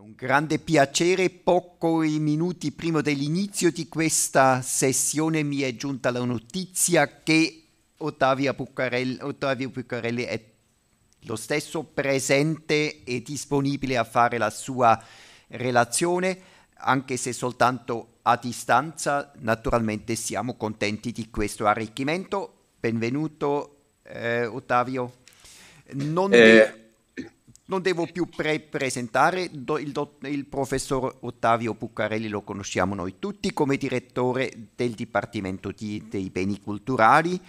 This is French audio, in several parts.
Un grande piacere, pochi minuti prima dell'inizio di questa sessione mi è giunta la notizia che Ottavio Buccarelli è lo stesso presente e disponibile a fare la sua relazione, anche se soltanto a distanza. Naturalmente siamo contenti di questo arricchimento. Benvenuto, Ottavio. Non, Eh, non devo più presentare, il professor Ottavio Buccarelli lo conosciamo noi tutti come direttore del Dipartimento dei Beni Culturali.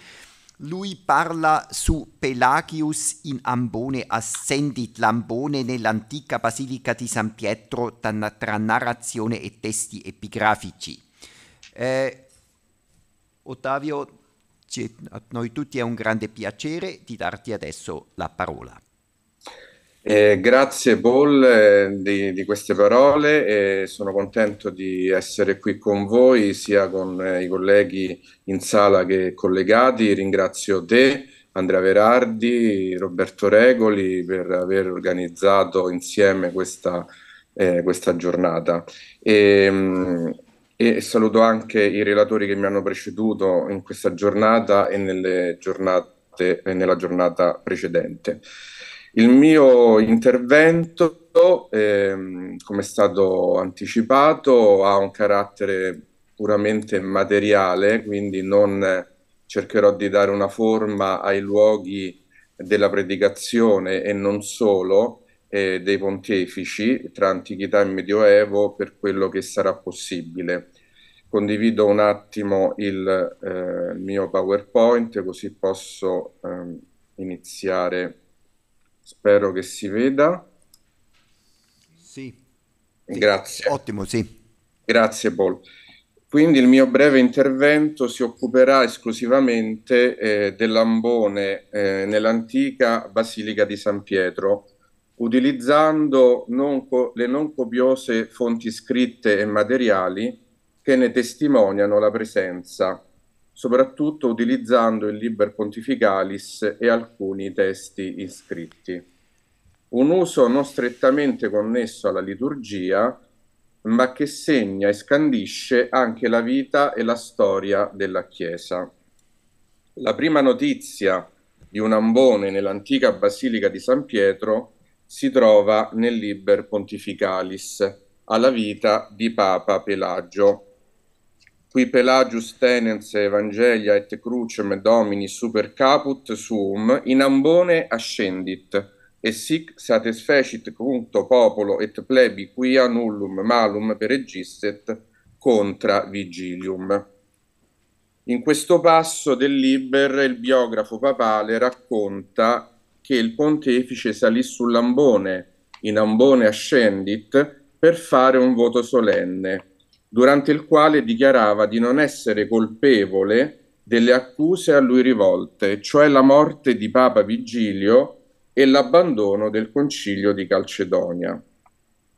Lui parla su Pelagius in Ambone ascendit Lambone nell'antica Basilica di San Pietro tra narrazione e testi epigrafici. Ottavio, a noi tutti è un grande piacere di darti adesso la parola. Grazie Paul di queste parole, sono contento di essere qui con voi, sia con i colleghi in sala che collegati. Ringrazio te, Andrea Verardi, Roberto Regoli per aver organizzato insieme questa giornata. E saluto anche i relatori che mi hanno preceduto in questa giornata e nella giornata precedente. Il mio intervento, come è stato anticipato, ha un carattere puramente materiale, quindi non cercherò di dare una forma ai luoghi della predicazione e non solo dei pontefici tra antichità e medioevo per quello che sarà possibile. Condivido un attimo il mio PowerPoint così posso iniziare. Spero che si veda. Sì, sì, Grazie. ottimo, sì. Grazie Paul. Quindi il mio breve intervento si occuperà esclusivamente dell'ambone nell'antica Basilica di San Pietro, utilizzando le non copiose fonti scritte e materiali che ne testimoniano la presenza, soprattutto utilizzando il Liber Pontificalis e alcuni testi iscritti. Un uso non strettamente connesso alla liturgia, ma che segna e scandisce anche la vita e la storia della Chiesa. La prima notizia di un ambone nell'antica Basilica di San Pietro si trova nel Liber Pontificalis, alla vita di Papa Pelagio. Qui Pelagius tenens Evangelia et crucem Domini super caput suum in ambone ascendit, e sic satisfecit cuncto popolo et plebi quia nullum malum peregisset contra vigilium. In questo passo del Liber il biografo papale racconta che il pontefice salì sull'ambone, in ambone ascendit, per fare un voto solenne, durante il quale dichiarava di non essere colpevole delle accuse a lui rivolte, cioè la morte di Papa Vigilio e l'abbandono del Concilio di Calcedonia.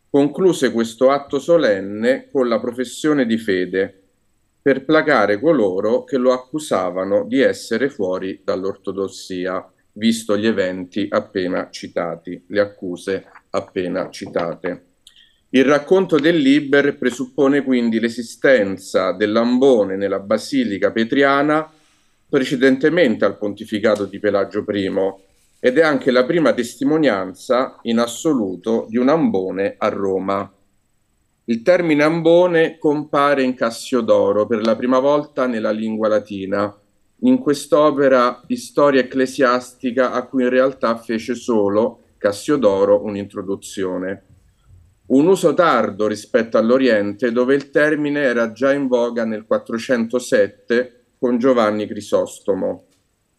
Concluse questo atto solenne con la professione di fede, per placare coloro che lo accusavano di essere fuori dall'ortodossia, visto gli eventi appena citati, le accuse appena citate. Il racconto del Liber presuppone quindi l'esistenza dell'ambone nella Basilica Petriana precedentemente al pontificato di Pelagio I, ed è anche la prima testimonianza in assoluto di un ambone a Roma. Il termine ambone compare in Cassiodoro per la prima volta nella lingua latina, in quest'opera di storia ecclesiastica a cui in realtà fece solo Cassiodoro un'introduzione. Un uso tardo rispetto all'Oriente, dove il termine era già in voga nel 407 con Giovanni Crisostomo,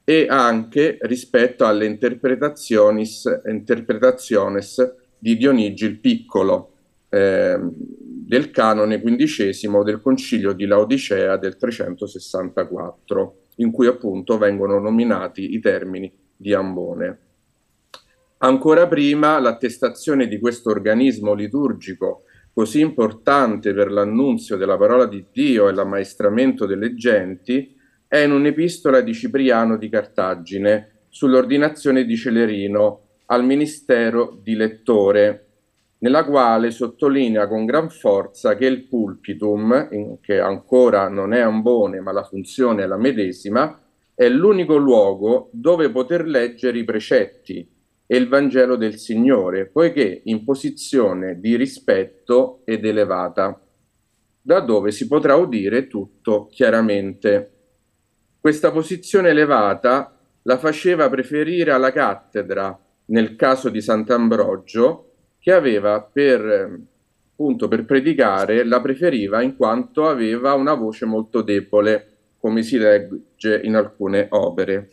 e anche rispetto alle interpretationes di Dionigi il Piccolo, del canone XV del Concilio di Laodicea del 364, in cui appunto vengono nominati i termini di ambone. Ancora prima, l'attestazione di questo organismo liturgico così importante per l'annunzio della parola di Dio e l'ammaestramento delle genti è in un'epistola di Cipriano di Cartagine sull'ordinazione di Celerino al ministero di lettore, nella quale sottolinea con gran forza che il pulpitum, che ancora non è ambone ma la funzione è la medesima, è l'unico luogo dove poter leggere i precetti e il Vangelo del Signore, poiché in posizione di rispetto ed elevata, da dove si potrà udire tutto chiaramente. Questa posizione elevata la faceva preferire alla cattedra, nel caso di Sant'Ambrogio, che aveva appunto, per predicare, la preferiva in quanto aveva una voce molto debole, come si legge in alcune opere.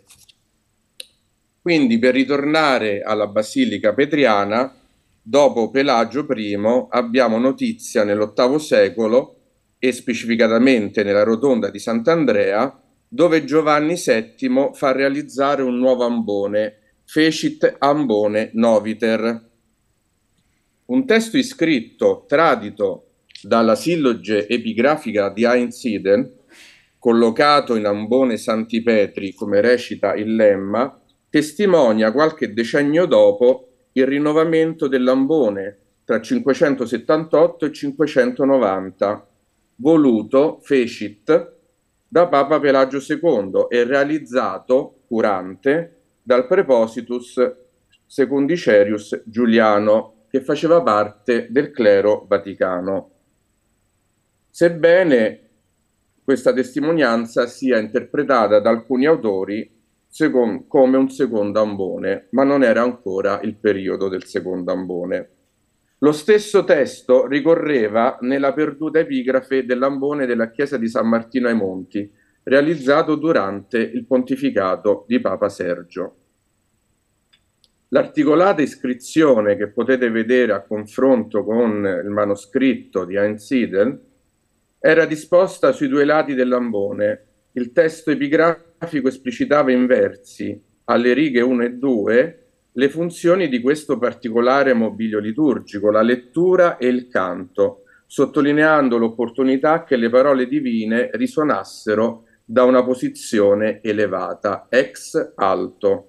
Quindi, per ritornare alla Basilica Petriana, dopo Pelagio I abbiamo notizia nell'VIII secolo e specificatamente nella rotonda di Sant'Andrea, dove Giovanni VII fa realizzare un nuovo ambone, Fecit ambone noviter. Un testo iscritto, tradito dalla silloge epigrafica di Einsiedeln, collocato in ambone Santi Petri, come recita il lemma, testimonia qualche decennio dopo il rinnovamento dell'ambone tra 578 e 590, voluto, fecit, da Papa Pelagio II e realizzato, curante, dal Prepositus Secundicerius Giuliano, che faceva parte del clero vaticano. Sebbene questa testimonianza sia interpretata da alcuni autori come un secondo ambone, ma non era ancora il periodo del secondo ambone. Lo stesso testo ricorreva nella perduta epigrafe dell'ambone della chiesa di San Martino ai Monti, realizzato durante il pontificato di Papa Sergio. L'articolata iscrizione che potete vedere a confronto con il manoscritto di Einsiedeln era disposta sui due lati dell'ambone. Il testo epigrafico esplicitava in versi, alle righe 1 e 2, le funzioni di questo particolare mobilio liturgico, la lettura e il canto, sottolineando l'opportunità che le parole divine risuonassero da una posizione elevata, ex alto.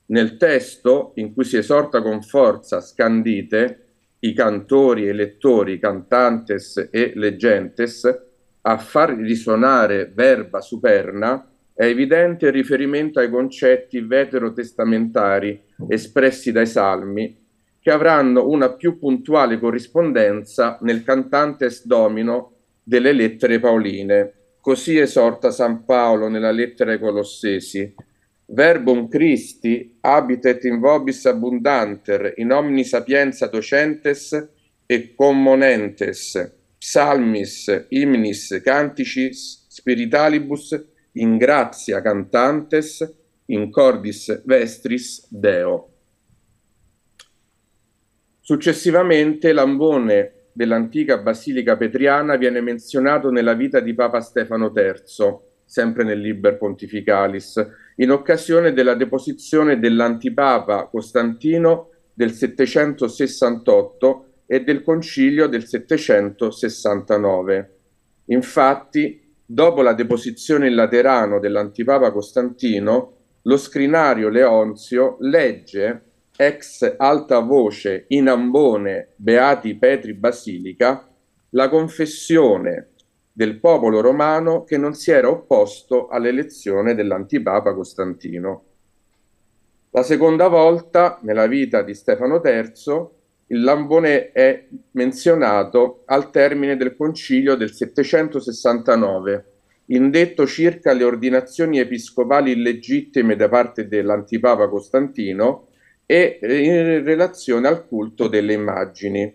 Nel testo, in cui si esorta con forza, scandite, i cantori e lettori, cantantes e leggentes, a far risuonare verba superna, è evidente il riferimento ai concetti veterotestamentari espressi dai salmi, che avranno una più puntuale corrispondenza nel Cantantes Domino delle lettere paoline. Così esorta San Paolo nella lettera ai Colossesi: Verbum Christi habitet in vobis abundanter, in omni sapienza docentes et commonentes, psalmis, hymnis, canticis, spiritalibus, in gratia cantantes, in cordis vestris Deo. Successivamente l'ambone dell'antica Basilica Petriana viene menzionato nella vita di Papa Stefano III, sempre nel Liber Pontificalis, in occasione della deposizione dell'antipapa Costantino del 768 e del concilio del 769. Infatti, dopo la deposizione in Laterano dell'antipapa Costantino, lo scrinario Leonzio legge ex alta voce in ambone Beati Petri Basilica la confessione del popolo romano che non si era opposto all'elezione dell'antipapa Costantino. La seconda volta nella vita di Stefano III il lambone è menzionato al termine del concilio del 769, indetto circa le ordinazioni episcopali illegittime da parte dell'antipapa Costantino e in relazione al culto delle immagini.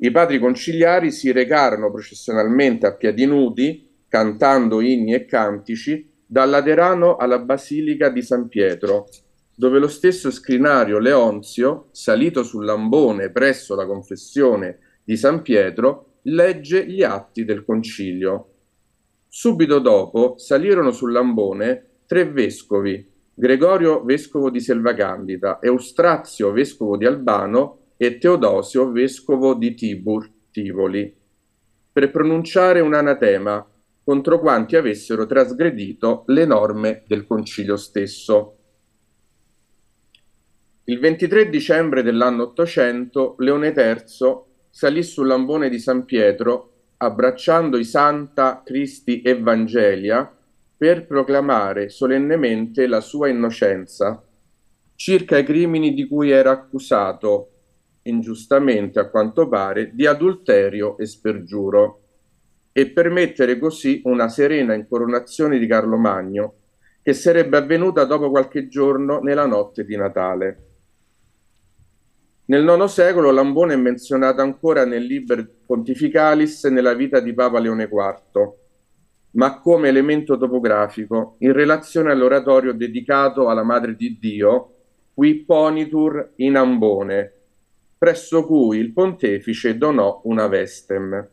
I padri conciliari si recarono processionalmente a piedi nudi, cantando inni e cantici, dal Laterano alla Basilica di San Pietro, dove lo stesso scrinario Leonzio, salito sull'ambone presso la confessione di San Pietro, legge gli atti del concilio. Subito dopo salirono sull'ambone 3 vescovi: Gregorio, vescovo di Selvacandida, Eustrazio, vescovo di Albano, e Teodosio, vescovo di Tibur, Tivoli, per pronunciare un anatema contro quanti avessero trasgredito le norme del concilio stesso. Il 23 dicembre dell'anno 800 Leone III salì sull'ambone di San Pietro abbracciando i Santa Christi Evangelia per proclamare solennemente la sua innocenza circa i crimini di cui era accusato, ingiustamente a quanto pare, di adulterio e spergiuro, e permettere così una serena incoronazione di Carlo Magno, che sarebbe avvenuta dopo qualche giorno nella notte di Natale. Nel IX secolo l'ambone è menzionato ancora nel Liber Pontificalis nella vita di Papa Leone IV, ma come elemento topografico in relazione all'oratorio dedicato alla Madre di Dio, qui ponitur in ambone, presso cui il pontefice donò una vestem.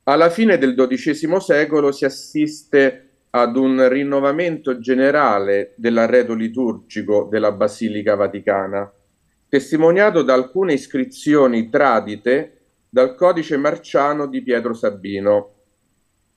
Alla fine del XII secolo si assiste ad un rinnovamento generale dell'arredo liturgico della Basilica Vaticana, testimoniato da alcune iscrizioni tradite dal Codice Marciano di Pietro Sabino.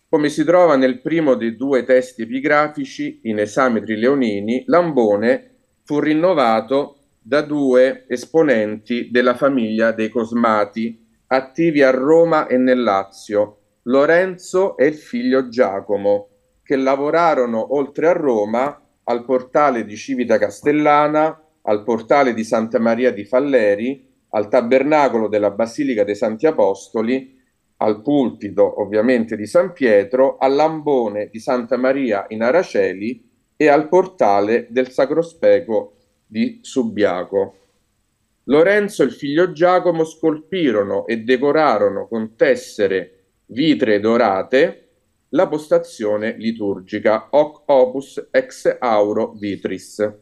Come si trova nel primo dei due testi epigrafici in esametri leonini, l'ambone fu rinnovato da due esponenti della famiglia dei Cosmati, attivi a Roma e nel Lazio, Lorenzo e il figlio Giacomo, che lavorarono oltre a Roma al portale di Civita Castellana, al portale di Santa Maria di Falleri, al tabernacolo della Basilica dei Santi Apostoli, al pulpito ovviamente di San Pietro, all'ambone di Santa Maria in Araceli e al portale del Sacrospeco di Subiaco. Lorenzo e il figlio Giacomo scolpirono e decorarono con tessere vitree dorate la postazione liturgica Hoc opus ex auro vitris.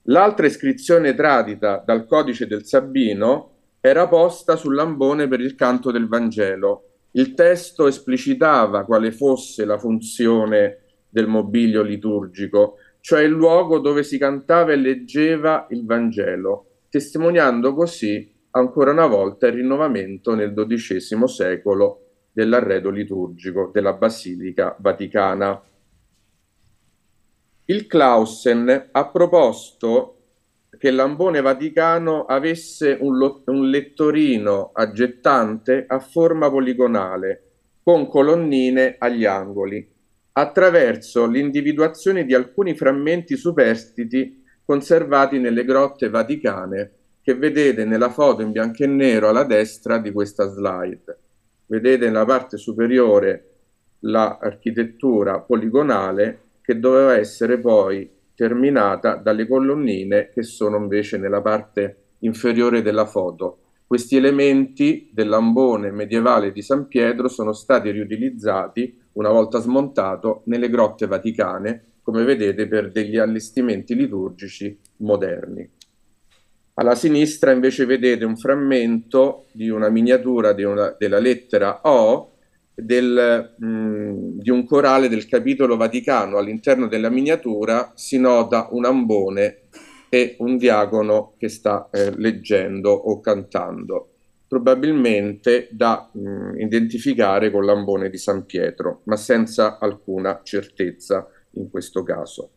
L'altra iscrizione tradita dal codice del Sabino era posta sull'ambone per il canto del Vangelo. Il testo esplicitava quale fosse la funzione del mobilio liturgico, cioè il luogo dove si cantava e leggeva il Vangelo, testimoniando così ancora una volta il rinnovamento nel XII secolo dell'arredo liturgico della Basilica Vaticana. Il Clausen ha proposto che l'ambone vaticano avesse un lettorino aggettante a forma poligonale, con colonnine agli angoli, attraverso l'individuazione di alcuni frammenti superstiti conservati nelle grotte vaticane, che vedete nella foto in bianco e nero alla destra di questa slide. Vedete nella parte superiore l'architettura poligonale che doveva essere poi terminata dalle colonnine che sono invece nella parte inferiore della foto. Questi elementi dell'ambone medievale di San Pietro sono stati riutilizzati, una volta smontato, nelle grotte vaticane, come vedete, per degli allestimenti liturgici moderni. Alla sinistra invece vedete un frammento di una miniatura della lettera O di un corale del capitolo Vaticano. All'interno della miniatura si nota un ambone e un diacono che sta leggendo o cantando, probabilmente da identificare con l'ambone di San Pietro, ma senza alcuna certezza in questo caso.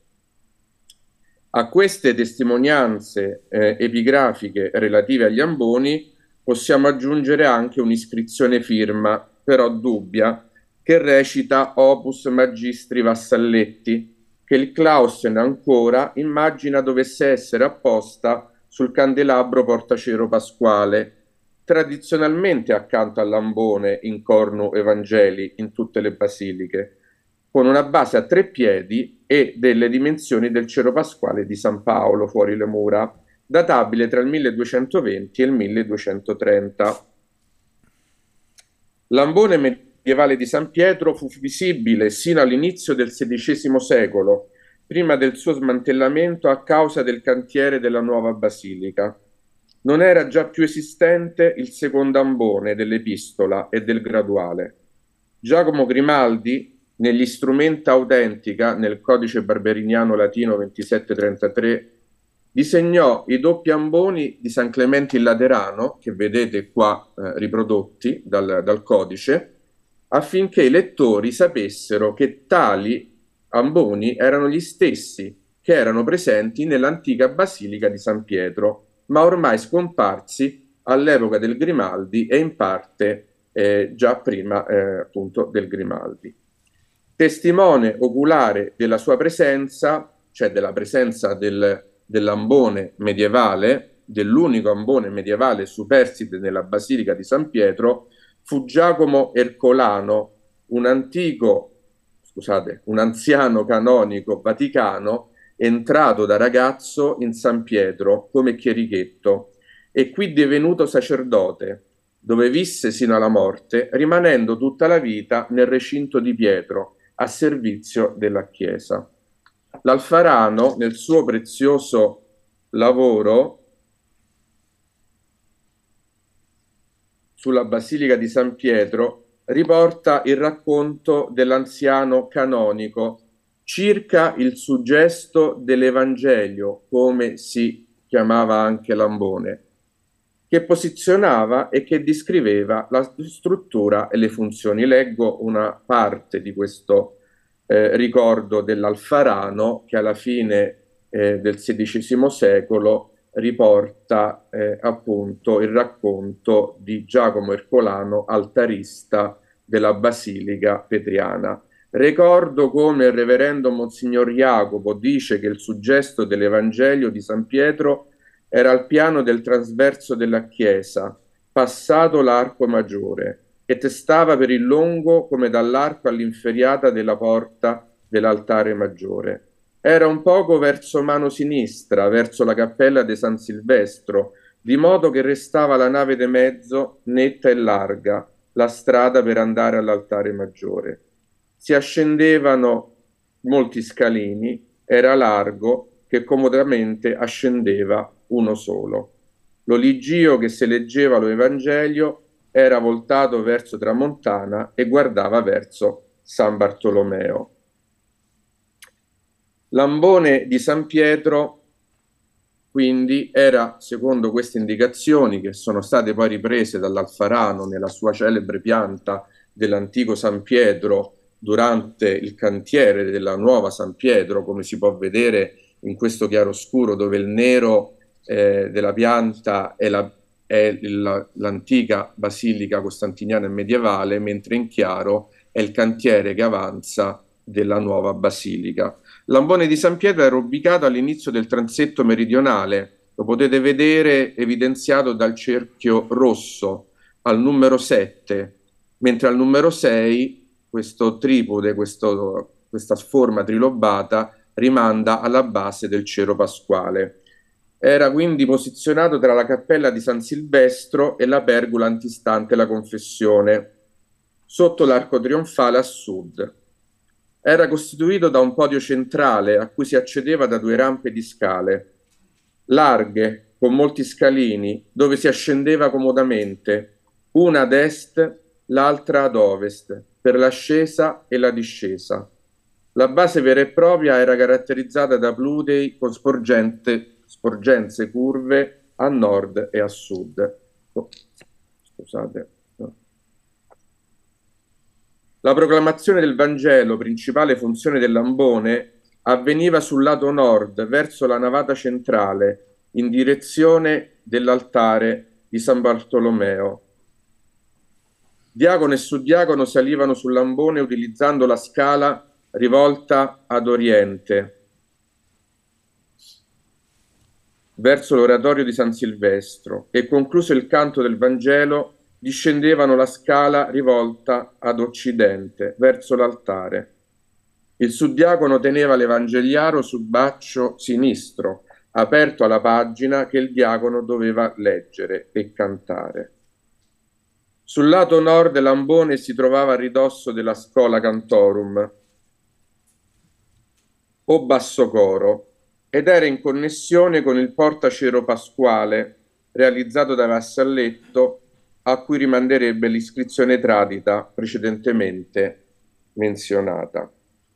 A queste testimonianze epigrafiche relative agli amboni possiamo aggiungere anche un'iscrizione firma, però dubbia, che recita Opus Magistri Vassalletti, che il Clausen ancora immagina dovesse essere apposta sul candelabro portacero pasquale, tradizionalmente accanto all'ambone in cornu Evangeli in tutte le basiliche, con una base a 3 piedi e delle dimensioni del cero pasquale di San Paolo fuori le mura, databile tra il 1220 e il 1230. L'ambone medievale di San Pietro fu visibile sino all'inizio del XVI secolo, prima del suo smantellamento a causa del cantiere della nuova basilica. Non era già più esistente il secondo ambone dell'epistola e del graduale. Giacomo Grimaldi, negli Strumenta Autentica, nel codice barberiniano latino 2733, disegnò i doppi amboni di San Clemente il Laterano, che vedete qua riprodotti dal codice, affinché i lettori sapessero che tali amboni erano gli stessi che erano presenti nell'antica Basilica di San Pietro, ma ormai scomparsi all'epoca del Grimaldi e in parte già prima appunto del Grimaldi. Testimone oculare della sua presenza, cioè della presenza dell'ambone medievale, dell'unico ambone medievale superstite nella Basilica di San Pietro, fu Giacomo Ercolano, un anziano canonico vaticano entrato da ragazzo in San Pietro come chierichetto e qui divenuto sacerdote, dove visse sino alla morte, rimanendo tutta la vita nel recinto di Pietro, a servizio della Chiesa. L'Alfarano, nel suo prezioso lavoro sulla Basilica di San Pietro, riporta il racconto dell'anziano canonico circa il suggesto dell'Evangelio, come si chiamava anche l'ambone, che posizionava e che descriveva la struttura e le funzioni. Leggo una parte di questo ricordo dell'Alfarano che alla fine del XVI secolo riporta appunto il racconto di Giacomo Ercolano, altarista della Basilica Petriana. Ricordo come il reverendo Monsignor Jacopo dice che il suggesto dell'Evangelio di San Pietro era al piano del trasverso della chiesa, passato l'arco maggiore, e testava per il longo come dall'arco all'inferiata della porta dell'altare maggiore. Era un poco verso mano sinistra, verso la cappella di San Silvestro, di modo che restava la nave de mezzo netta e larga, la strada per andare all'altare maggiore. Si ascendevano molti scalini, era largo, che comodamente ascendeva uno solo. L'oligio che se leggeva lo Evangelio era voltato verso Tramontana e guardava verso San Bartolomeo. L'ambone di San Pietro quindi era, secondo queste indicazioni che sono state poi riprese dall'Alfarano nella sua celebre pianta dell'antico San Pietro durante il cantiere della nuova San Pietro, come si può vedere in questo chiaroscuro dove il nero della pianta è l'antica basilica costantiniana e medievale, mentre in chiaro è il cantiere che avanza della nuova basilica. L'ambone di San Pietro era ubicato all'inizio del transetto meridionale, lo potete vedere evidenziato dal cerchio rosso al numero 7, mentre al numero 6 questo tripode, questa forma trilobata rimanda alla base del cero pasquale. Era quindi posizionato tra la cappella di San Silvestro e la pergola antistante la confessione, sotto l'arco trionfale a sud. Era costituito da un podio centrale a cui si accedeva da due rampe di scale, larghe, con molti scalini, dove si ascendeva comodamente, una ad est, l'altra ad ovest, per l'ascesa e la discesa. La base vera e propria era caratterizzata da plutei con sporgenze curve a nord e a sud. Scusate. La proclamazione del Vangelo, principale funzione dell'ambone, avveniva sul lato nord, verso la navata centrale, in direzione dell'altare di San Bartolomeo. Diacono e suddiacono salivano sull'ambone utilizzando la scala rivolta ad oriente, verso l'oratorio di San Silvestro, e concluso il canto del Vangelo discendevano la scala rivolta ad occidente, verso l'altare. Il suddiacono teneva l'evangeliaro sul braccio sinistro, aperto alla pagina che il diacono doveva leggere e cantare. Sul lato nord l'ambone si trovava a ridosso della Schola Cantorum, o basso coro, ed era in connessione con il portacero pasquale, realizzato da Vassalletto, a cui rimanderebbe l'iscrizione tradita precedentemente menzionata.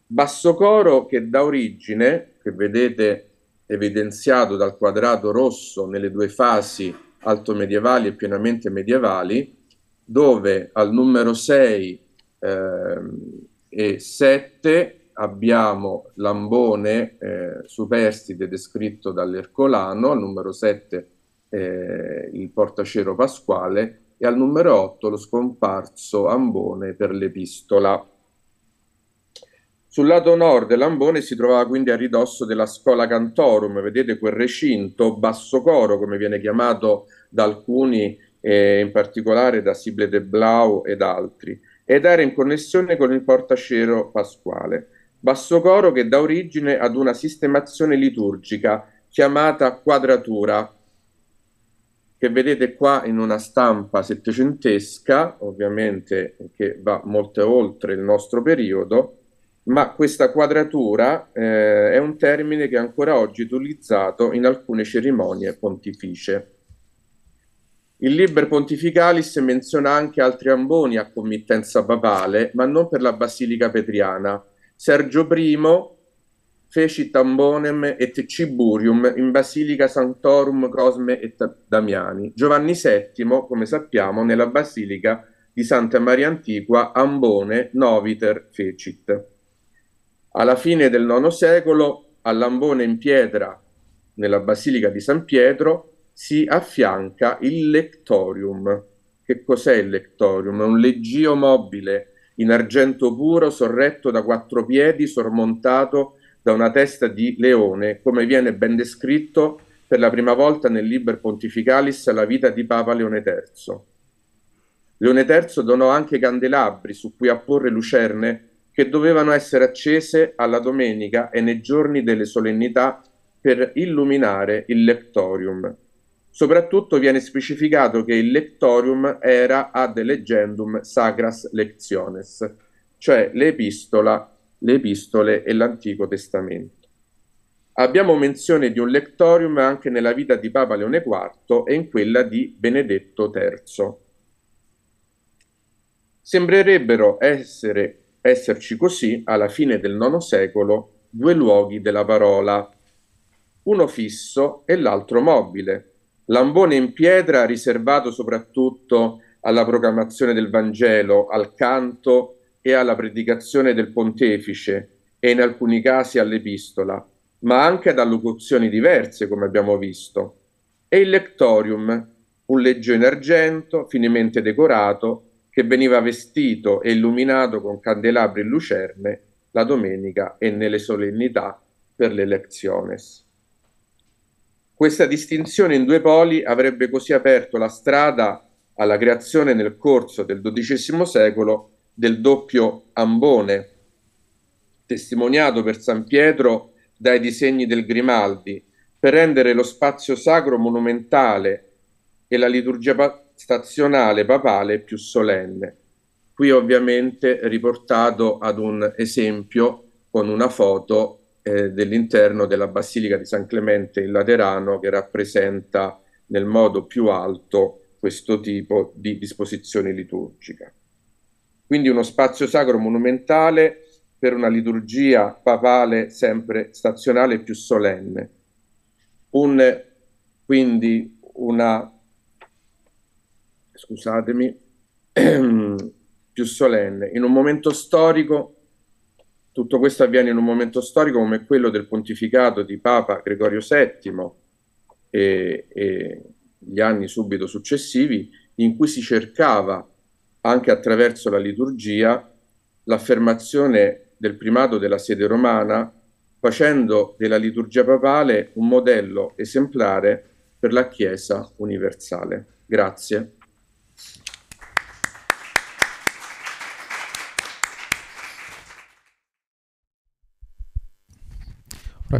Basso coro che dà origine, che vedete evidenziato dal quadrato rosso nelle due fasi altomedievali e pienamente medievali, dove al numero 6 e 7 abbiamo l'ambone superstite descritto dall'Ercolano, al numero 7 il portacero Pasquale e al numero 8 lo scomparso ambone per l'Epistola. Sul lato nord l'ambone si trovava quindi a ridosso della Schola Cantorum, vedete quel recinto basso coro come viene chiamato da alcuni, in particolare da Sible de Blau ed altri, ed era in connessione con il portacero Pasquale. Basso coro che dà origine ad una sistemazione liturgica chiamata quadratura, che vedete qua in una stampa settecentesca, ovviamente che va molto oltre il nostro periodo, ma questa quadratura è un termine che è ancora oggi utilizzato in alcune cerimonie pontificie. Il Liber Pontificalis menziona anche altri amboni a committenza papale, ma non per la Basilica Petriana. Sergio I fecit ambonem et ciburium in Basilica Sanctorum Cosme et Damiani. Giovanni VII, come sappiamo, nella Basilica di Santa Maria Antiqua ambone noviter fecit. Alla fine del IX secolo, all'ambone in pietra nella Basilica di San Pietro si affianca il lectorium. Che cos'è il lectorium? È un leggio mobile in argento puro sorretto da 4 piedi, sormontato da una testa di leone, come viene ben descritto per la prima volta nel Liber Pontificalis la vita di Papa Leone III. Leone III donò anche candelabri su cui apporre lucerne che dovevano essere accese alla domenica e nei giorni delle solennità per illuminare il lectorium. Soprattutto viene specificato che il lectorium era ad legendum sacras lectiones, cioè le epistole e l'Antico Testamento. Abbiamo menzione di un lectorium anche nella vita di Papa Leone IV e in quella di Benedetto III. Sembrerebbero esserci così, alla fine del IX secolo, 2 luoghi della parola, uno fisso e l'altro mobile. L'ambone in pietra riservato soprattutto alla proclamazione del Vangelo, al canto e alla predicazione del pontefice e in alcuni casi all'epistola, ma anche ad allocuzioni diverse, come abbiamo visto. E il lectorium, un leggio in argento, finemente decorato, che veniva vestito e illuminato con candelabri e lucerne la domenica e nelle solennità per le lectiones. Questa distinzione in 2 poli avrebbe così aperto la strada alla creazione nel corso del XII secolo del doppio ambone, testimoniato per San Pietro dai disegni del Grimaldi, per rendere lo spazio sacro monumentale e la liturgia stazionale papale più solenne. Qui ovviamente riportato ad un esempio con una foto dell'interno della Basilica di San Clemente in Laterano, che rappresenta nel modo più alto questo tipo di disposizione liturgica. Quindi uno spazio sacro monumentale per una liturgia papale sempre stazionale e più solenne. Quindi una, scusatemi, più solenne. In un momento storico, tutto questo avviene in un momento storico come quello del pontificato di Papa Gregorio VII e gli anni subito successivi, in cui si cercava, anche attraverso la liturgia, l'affermazione del primato della sede romana, facendo della liturgia papale un modello esemplare per la Chiesa universale. Grazie.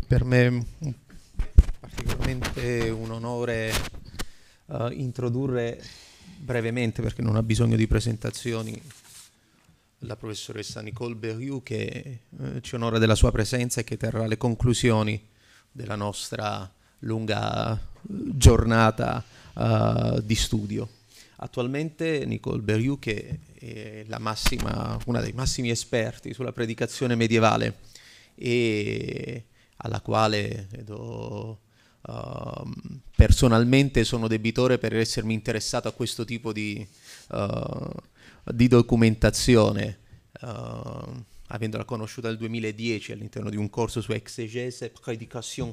Per me particolarmente un onore introdurre brevemente, perché non ha bisogno di presentazioni, la professoressa Nicole Berriou, che ci onora della sua presenza e che terrà le conclusioni della nostra lunga giornata di studio. Attualmente Nicole Berriou, che è una dei massimi esperti sulla predicazione medievale e alla quale personalmente sono debitore per essermi interessato a questo tipo di documentazione, avendola conosciuta nel 2010 all'interno di un corso su exégèse et prédication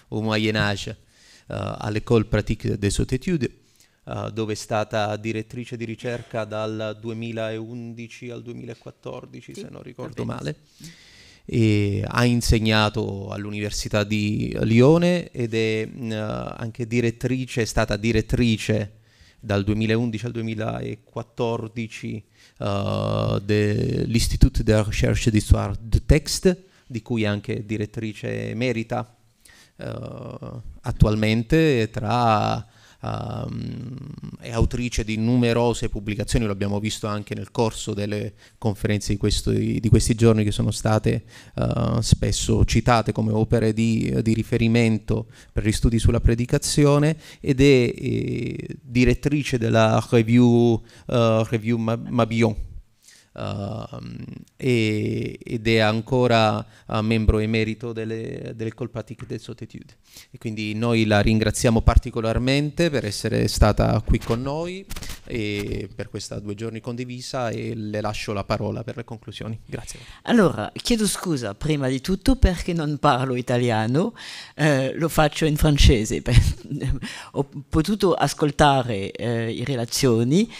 au Moyen Âge all'École pratique des hautes études, dove è stata direttrice di ricerca dal 2011 al 2014, se non ricordo male, e ha insegnato all'Università di Lione ed è anche direttrice, è stata direttrice dal 2011 al 2014 dell'Institut de Recherche d'Histoire du Texte, di cui è anche direttrice emerita attualmente, è autrice di numerose pubblicazioni, lo abbiamo visto anche nel corso delle conferenze di questi giorni, che sono state spesso citate come opere di riferimento per gli studi sulla predicazione, ed è direttrice della Revue Mabillon. Ed è ancora membro emerito dell'École pratique des hautes études, e quindi noi la ringraziamo particolarmente per essere stata qui con noi e per questa 2 giorni condivisa, e le lascio la parola per le conclusioni. Grazie. Allora, chiedo scusa prima di tutto perché non parlo italiano, lo faccio in francese. Ho potuto ascoltare le relazioni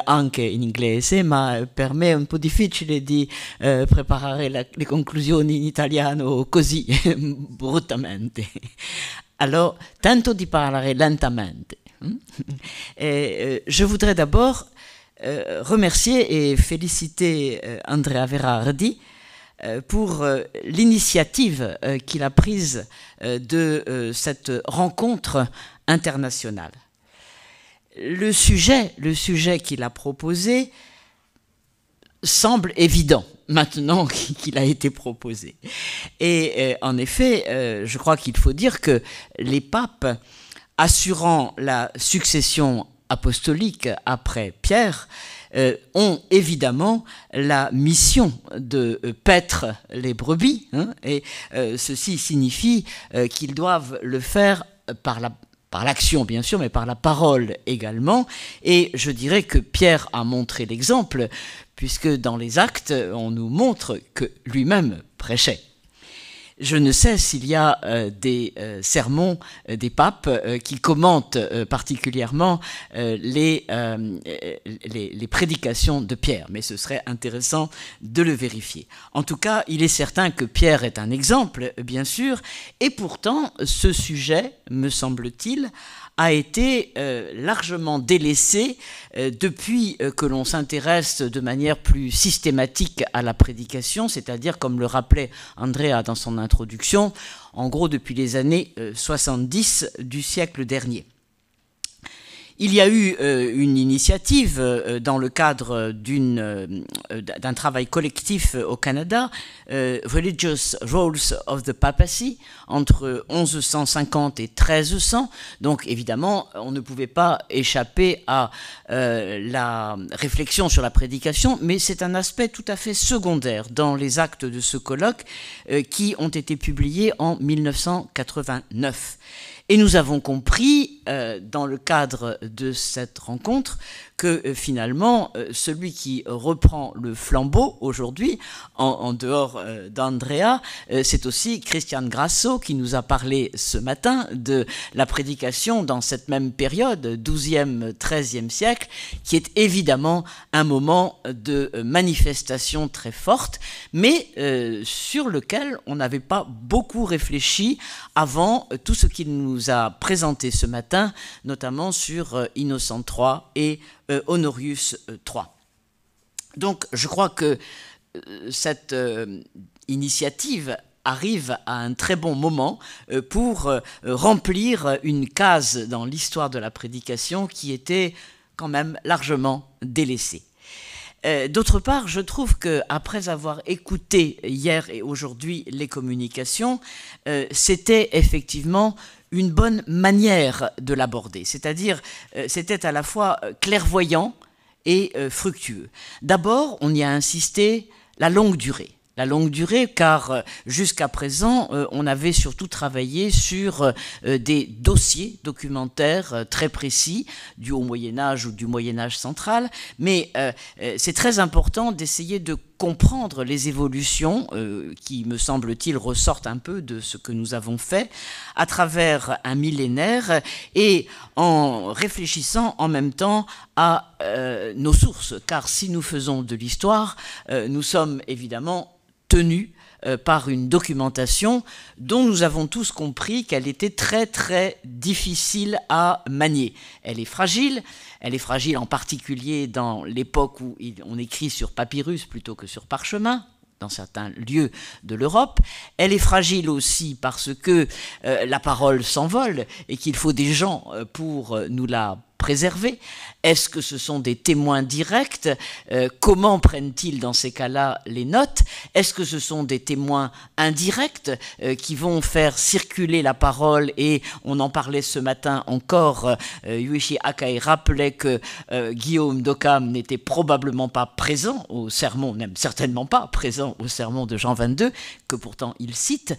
anche in inglese, ma per me è un po' difficile di preparare le conclusioni in italiano così bruttamente. Allora, tento di parlare lentamente. Je voudrais d'abord remercier et féliciter Andrea Verardi pour l'initiative qu'il a prise de cette rencontre internationale. Le sujet qu'il a proposé semble évident maintenant qu'il a été proposé. Et en effet, je crois qu'il faut dire que les papes assurant la succession apostolique après Pierre ont évidemment la mission de paître les brebis, et ceci signifie qu'ils doivent le faire par l'action bien sûr, mais par la parole également. Et je dirais que Pierre a montré l'exemple, puisque dans les Actes, on nous montre que lui-même prêchait. Je ne sais s'il y a des sermons des papes qui commentent particulièrement les prédications de Pierre, mais ce serait intéressant de le vérifier. En tout cas, il est certain que Pierre est un exemple, bien sûr, et pourtant, ce sujet, me semble-t-il, a été largement délaissé depuis que l'on s'intéresse de manière plus systématique à la prédication, c'est-à-dire, comme le rappelait Andrea dans son introduction, en gros depuis les années 70 du siècle dernier. Il y a eu une initiative dans le cadre d'un travail collectif au Canada, Religious Roles of the Papacy, entre 1150 et 1300. Donc évidemment, on ne pouvait pas échapper à la réflexion sur la prédication, mais c'est un aspect tout à fait secondaire dans les actes de ce colloque qui ont été publiés en 1989. Et nous avons compris, dans le cadre de cette rencontre, que finalement, celui qui reprend le flambeau aujourd'hui, en dehors d'Andrea, c'est aussi Christian Grasso qui nous a parlé ce matin de la prédication dans cette même période, 12e, 13e siècle, qui est évidemment un moment de manifestation très forte, mais sur lequel on n'avait pas beaucoup réfléchi avant tout ce qu'il nous a présenté ce matin, notamment sur Innocent III et Honorius III. Donc je crois que cette initiative arrive à un très bon moment pour remplir une case dans l'histoire de la prédication qui était quand même largement délaissée. D'autre part, je trouve qu'après avoir écouté hier et aujourd'hui les communications, c'était effectivement une bonne manière de l'aborder, c'est-à-dire c'était à la fois clairvoyant et fructueux. D'abord, on y a insisté la longue durée. La longue durée, car jusqu'à présent, on avait surtout travaillé sur des dossiers documentaires très précis du Haut Moyen-Âge ou du Moyen-Âge central, mais c'est très important d'essayer de comprendre les évolutions qui, me semble-t-il, ressortent un peu de ce que nous avons fait à travers un millénaire et en réfléchissant en même temps à nos sources. Car si nous faisons de l'histoire, nous sommes évidemment tenus par une documentation dont nous avons tous compris qu'elle était très très difficile à manier. Elle est fragile en particulier dans l'époque où on écrit sur papyrus plutôt que sur parchemin, dans certains lieux de l'Europe. Elle est fragile aussi parce que la parole s'envole et qu'il faut des gens pour nous la préserver. Est-ce que ce sont des témoins directs? Comment prennent-ils dans ces cas-là les notes? Est-ce que ce sont des témoins indirects qui vont faire circuler la parole? Et on en parlait ce matin encore, Yuichi Akai rappelait que Guillaume d'Occam n'était probablement pas présent au sermon, même certainement pas présent au sermon de Jean 22, que pourtant il cite.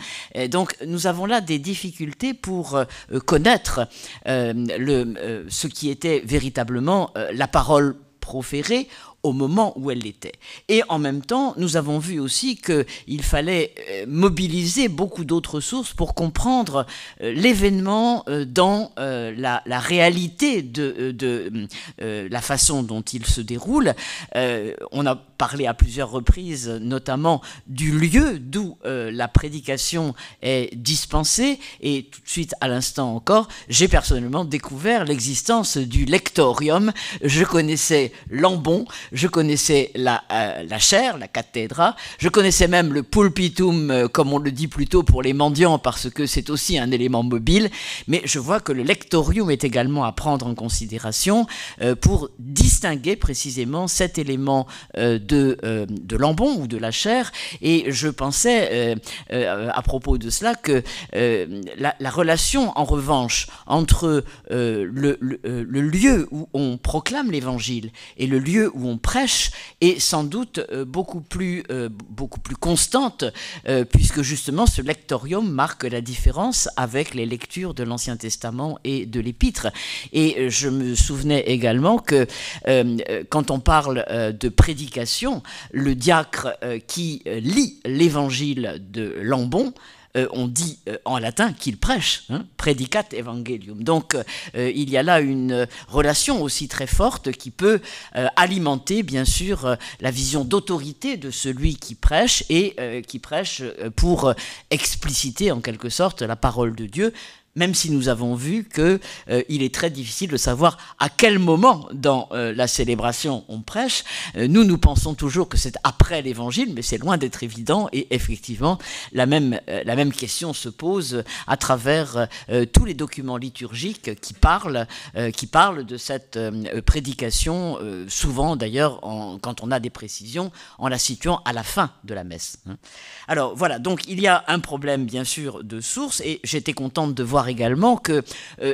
Donc nous avons là des difficultés pour connaître ce qui était véritablement la parole proférée au moment où elle l'était. Et en même temps, nous avons vu aussi qu'il fallait mobiliser beaucoup d'autres sources pour comprendre l'événement dans la réalité de la façon dont il se déroule. On a parlé à plusieurs reprises, notamment du lieu d'où la prédication est dispensée, et tout de suite, à l'instant encore, j'ai personnellement découvert l'existence du lectorium. Je connaissais Lambon, je connaissais la chaire, la cathèdra, je connaissais même le pulpitum, comme on le dit plutôt pour les mendiants, parce que c'est aussi un élément mobile, mais je vois que le lectorium est également à prendre en considération pour distinguer précisément cet élément de Lambon ou de la chaire, et je pensais à propos de cela que la relation en revanche entre le lieu où on proclame l'évangile et le lieu où on prêche est sans doute beaucoup plus constante, puisque justement ce lectorium marque la différence avec les lectures de l'Ancien Testament et de l'Épître. Et je me souvenais également que quand on parle de prédication, le diacre qui lit l'évangile de Lambon, on dit en latin qu'il prêche, predicat evangelium. Donc il y a là une relation aussi très forte qui peut alimenter bien sûr la vision d'autorité de celui qui prêche et qui prêche pour expliciter en quelque sorte la parole de Dieu, même si nous avons vu qu'il est très difficile de savoir à quel moment dans la célébration on prêche. Nous pensons toujours que c'est après l'évangile, mais c'est loin d'être évident, et effectivement la même question se pose à travers tous les documents liturgiques qui parlent de cette prédication, souvent d'ailleurs quand on a des précisions, en la situant à la fin de la messe. Alors voilà, donc il y a un problème bien sûr de source, et j'étais contente de voir également que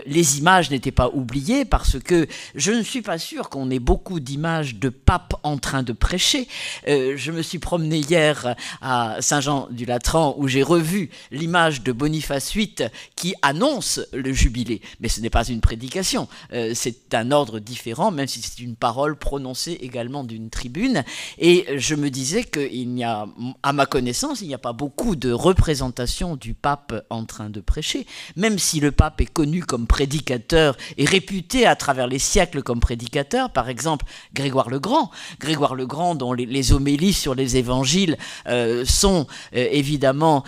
les images n'étaient pas oubliées, parce que je ne suis pas sûr qu'on ait beaucoup d'images de papes en train de prêcher. Je me suis promené hier à Saint-Jean-du-Latran où j'ai revu l'image de Boniface VIII qui annonce le jubilé, mais ce n'est pas une prédication, c'est un ordre différent, même si c'est une parole prononcée également d'une tribune, et je me disais qu'il n'y a, à ma connaissance, il n'y a pas beaucoup de représentations du pape en train de prêcher, même si le pape est connu comme prédicateur et réputé à travers les siècles comme prédicateur. Par exemple, Grégoire le Grand dont les homélies sur les évangiles sont évidemment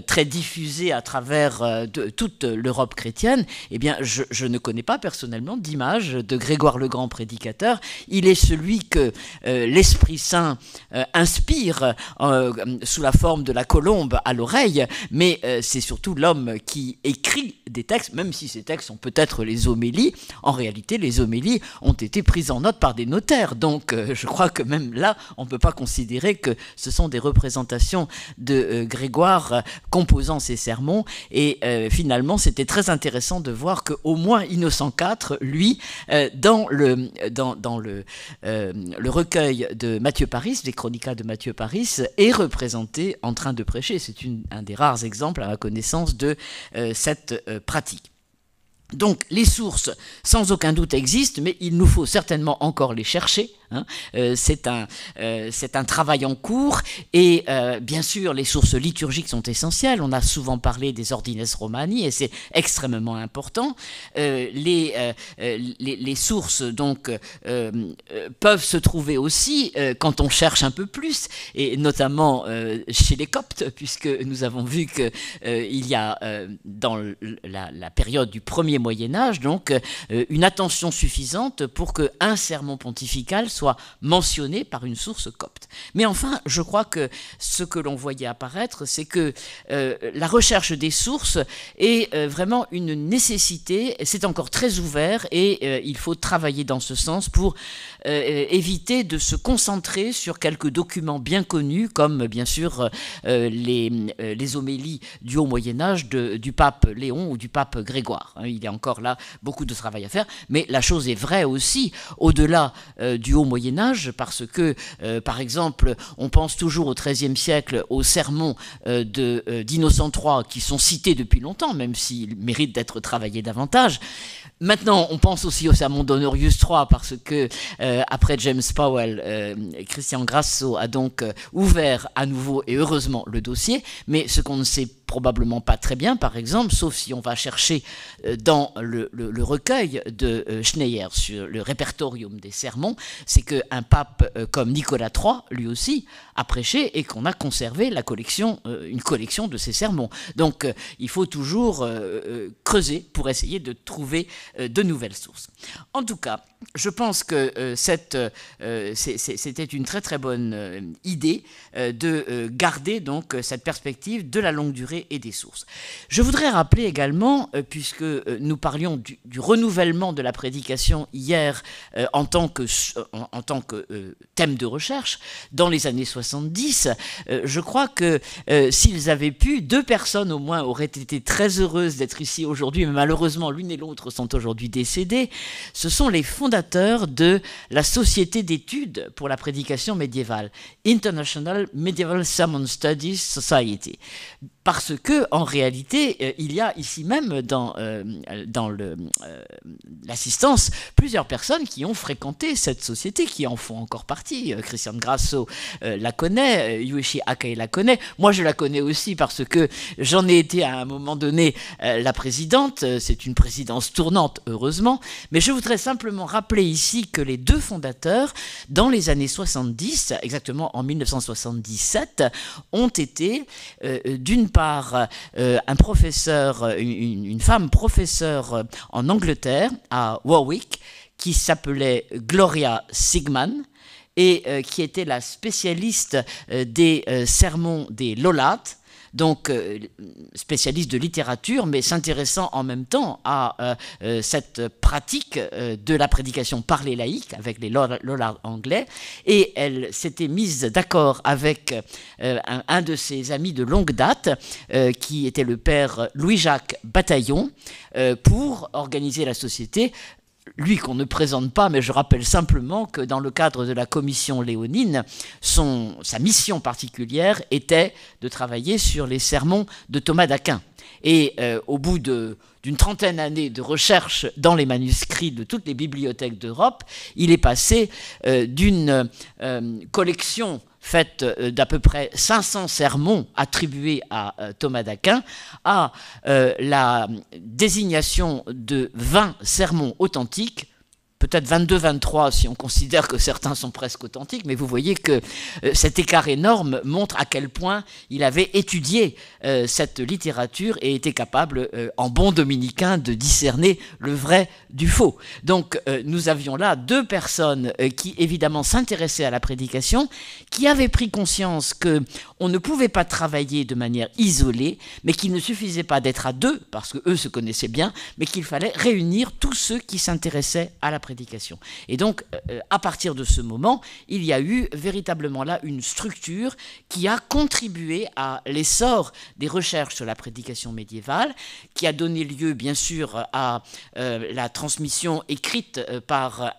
très diffusées à travers toute l'Europe chrétienne. Eh bien, je ne connais pas personnellement d'image de Grégoire le Grand prédicateur. Il est celui que l'Esprit Saint inspire sous la forme de la colombe à l'oreille, mais c'est surtout l'homme qui écrit des textes, même si ces textes sont peut-être les homélies. En réalité, les homélies ont été prises en note par des notaires, donc je crois que même là, on ne peut pas considérer que ce sont des représentations de Grégoire composant ses sermons, et finalement, c'était très intéressant de voir qu'au moins Innocent IV, lui, dans le recueil de Matthieu Paris, les Chronicas de Matthieu Paris, est représenté en train de prêcher. C'est un des rares exemples à ma connaissance de cette pratique. Donc les sources, sans aucun doute, existent, mais il nous faut certainement encore les chercher. Hein. C'est un travail en cours, et bien sûr les sources liturgiques sont essentielles. On a souvent parlé des Ordines Romani et c'est extrêmement important. Les sources donc peuvent se trouver aussi quand on cherche un peu plus, et notamment chez les Coptes, puisque nous avons vu que il y a dans la période du premier Moyen-Âge donc une attention suffisante pour qu'un sermon pontifical soit mentionné par une source copte. Mais enfin, je crois que ce que l'on voyait apparaître, c'est que la recherche des sources est vraiment une nécessité, c'est encore très ouvert, et il faut travailler dans ce sens pour éviter de se concentrer sur quelques documents bien connus, comme bien sûr les homélies du Haut Moyen-Âge du pape Léon ou du pape Grégoire. Il y a encore là beaucoup de travail à faire, mais la chose est vraie aussi au-delà du Haut Moyen-Âge, parce que, par exemple, on pense toujours au XIIIe siècle aux sermons d'Innocent III qui sont cités depuis longtemps, même s'ils méritent d'être travaillés davantage. Maintenant, on pense aussi au sermon d'Honorius III, parce que après James Powell, Christian Grasso a donc ouvert à nouveau et heureusement le dossier, mais ce qu'on ne sait probablement pas très bien, par exemple, sauf si on va chercher dans le recueil de Schneyer sur le répertorium des sermons, c'est qu'un pape comme Nicolas III, lui aussi, a prêché et qu'on a conservé une collection de ses sermons. Donc il faut toujours creuser pour essayer de trouver de nouvelles sources. En tout cas, je pense que c'était une très très bonne idée de garder donc cette perspective de la longue durée et des sources. Je voudrais rappeler également, puisque nous parlions du renouvellement de la prédication hier en tant que thème de recherche, dans les années 70, je crois que s'ils avaient pu, 2 personnes au moins auraient été très heureuses d'être ici aujourd'hui, mais malheureusement l'une et l'autre sont aujourd'hui décédées. Ce sont les fondateurs de la Société d'études pour la prédication médiévale, International Medieval Sermon Studies Society. Parce que, en réalité, il y a ici même dans l'assistance plusieurs personnes qui ont fréquenté cette société, qui en font encore partie. Christian Grasso la connaît, Yuichi Akai la connaît. Moi, je la connais aussi parce que j'en ai été à un moment donné la présidente. C'est une présidence tournante, heureusement. Mais je voudrais simplement rappeler ici que les 2 fondateurs, dans les années 70, exactement en 1977, ont été d'une part un professeur, une femme professeure en Angleterre, à Warwick, qui s'appelait Gloria Sigman, et qui était la spécialiste des sermons des Lollates, donc spécialiste de littérature, mais s'intéressant en même temps à cette pratique de la prédication par les laïcs, avec les Lollards anglais, et elle s'était mise d'accord avec un de ses amis de longue date, qui était le père Louis-Jacques Bataillon, pour organiser la société. Lui qu'on ne présente pas, mais je rappelle simplement que dans le cadre de la commission léonine, sa mission particulière était de travailler sur les sermons de Thomas d'Aquin. Et au bout d'une trentaine d'années de recherche dans les manuscrits de toutes les bibliothèques d'Europe, il est passé d'une collection faite d'à peu près 500 sermons attribués à Thomas d'Aquin, à la désignation de 20 sermons authentiques, peut-être 22-23 si on considère que certains sont presque authentiques, mais vous voyez que cet écart énorme montre à quel point il avait étudié cette littérature et était capable, en bon dominicain, de discerner le vrai du faux. Donc nous avions là 2 personnes qui évidemment s'intéressaient à la prédication, qui avaient pris conscience qu'on ne pouvait pas travailler de manière isolée, mais qu'il ne suffisait pas d'être à 2, parce qu'eux se connaissaient bien, mais qu'il fallait réunir tous ceux qui s'intéressaient à la prédication. Et donc, à partir de ce moment, il y a eu véritablement là une structure qui a contribué à l'essor des recherches sur la prédication médiévale, qui a donné lieu, bien sûr, à la transmission écrite par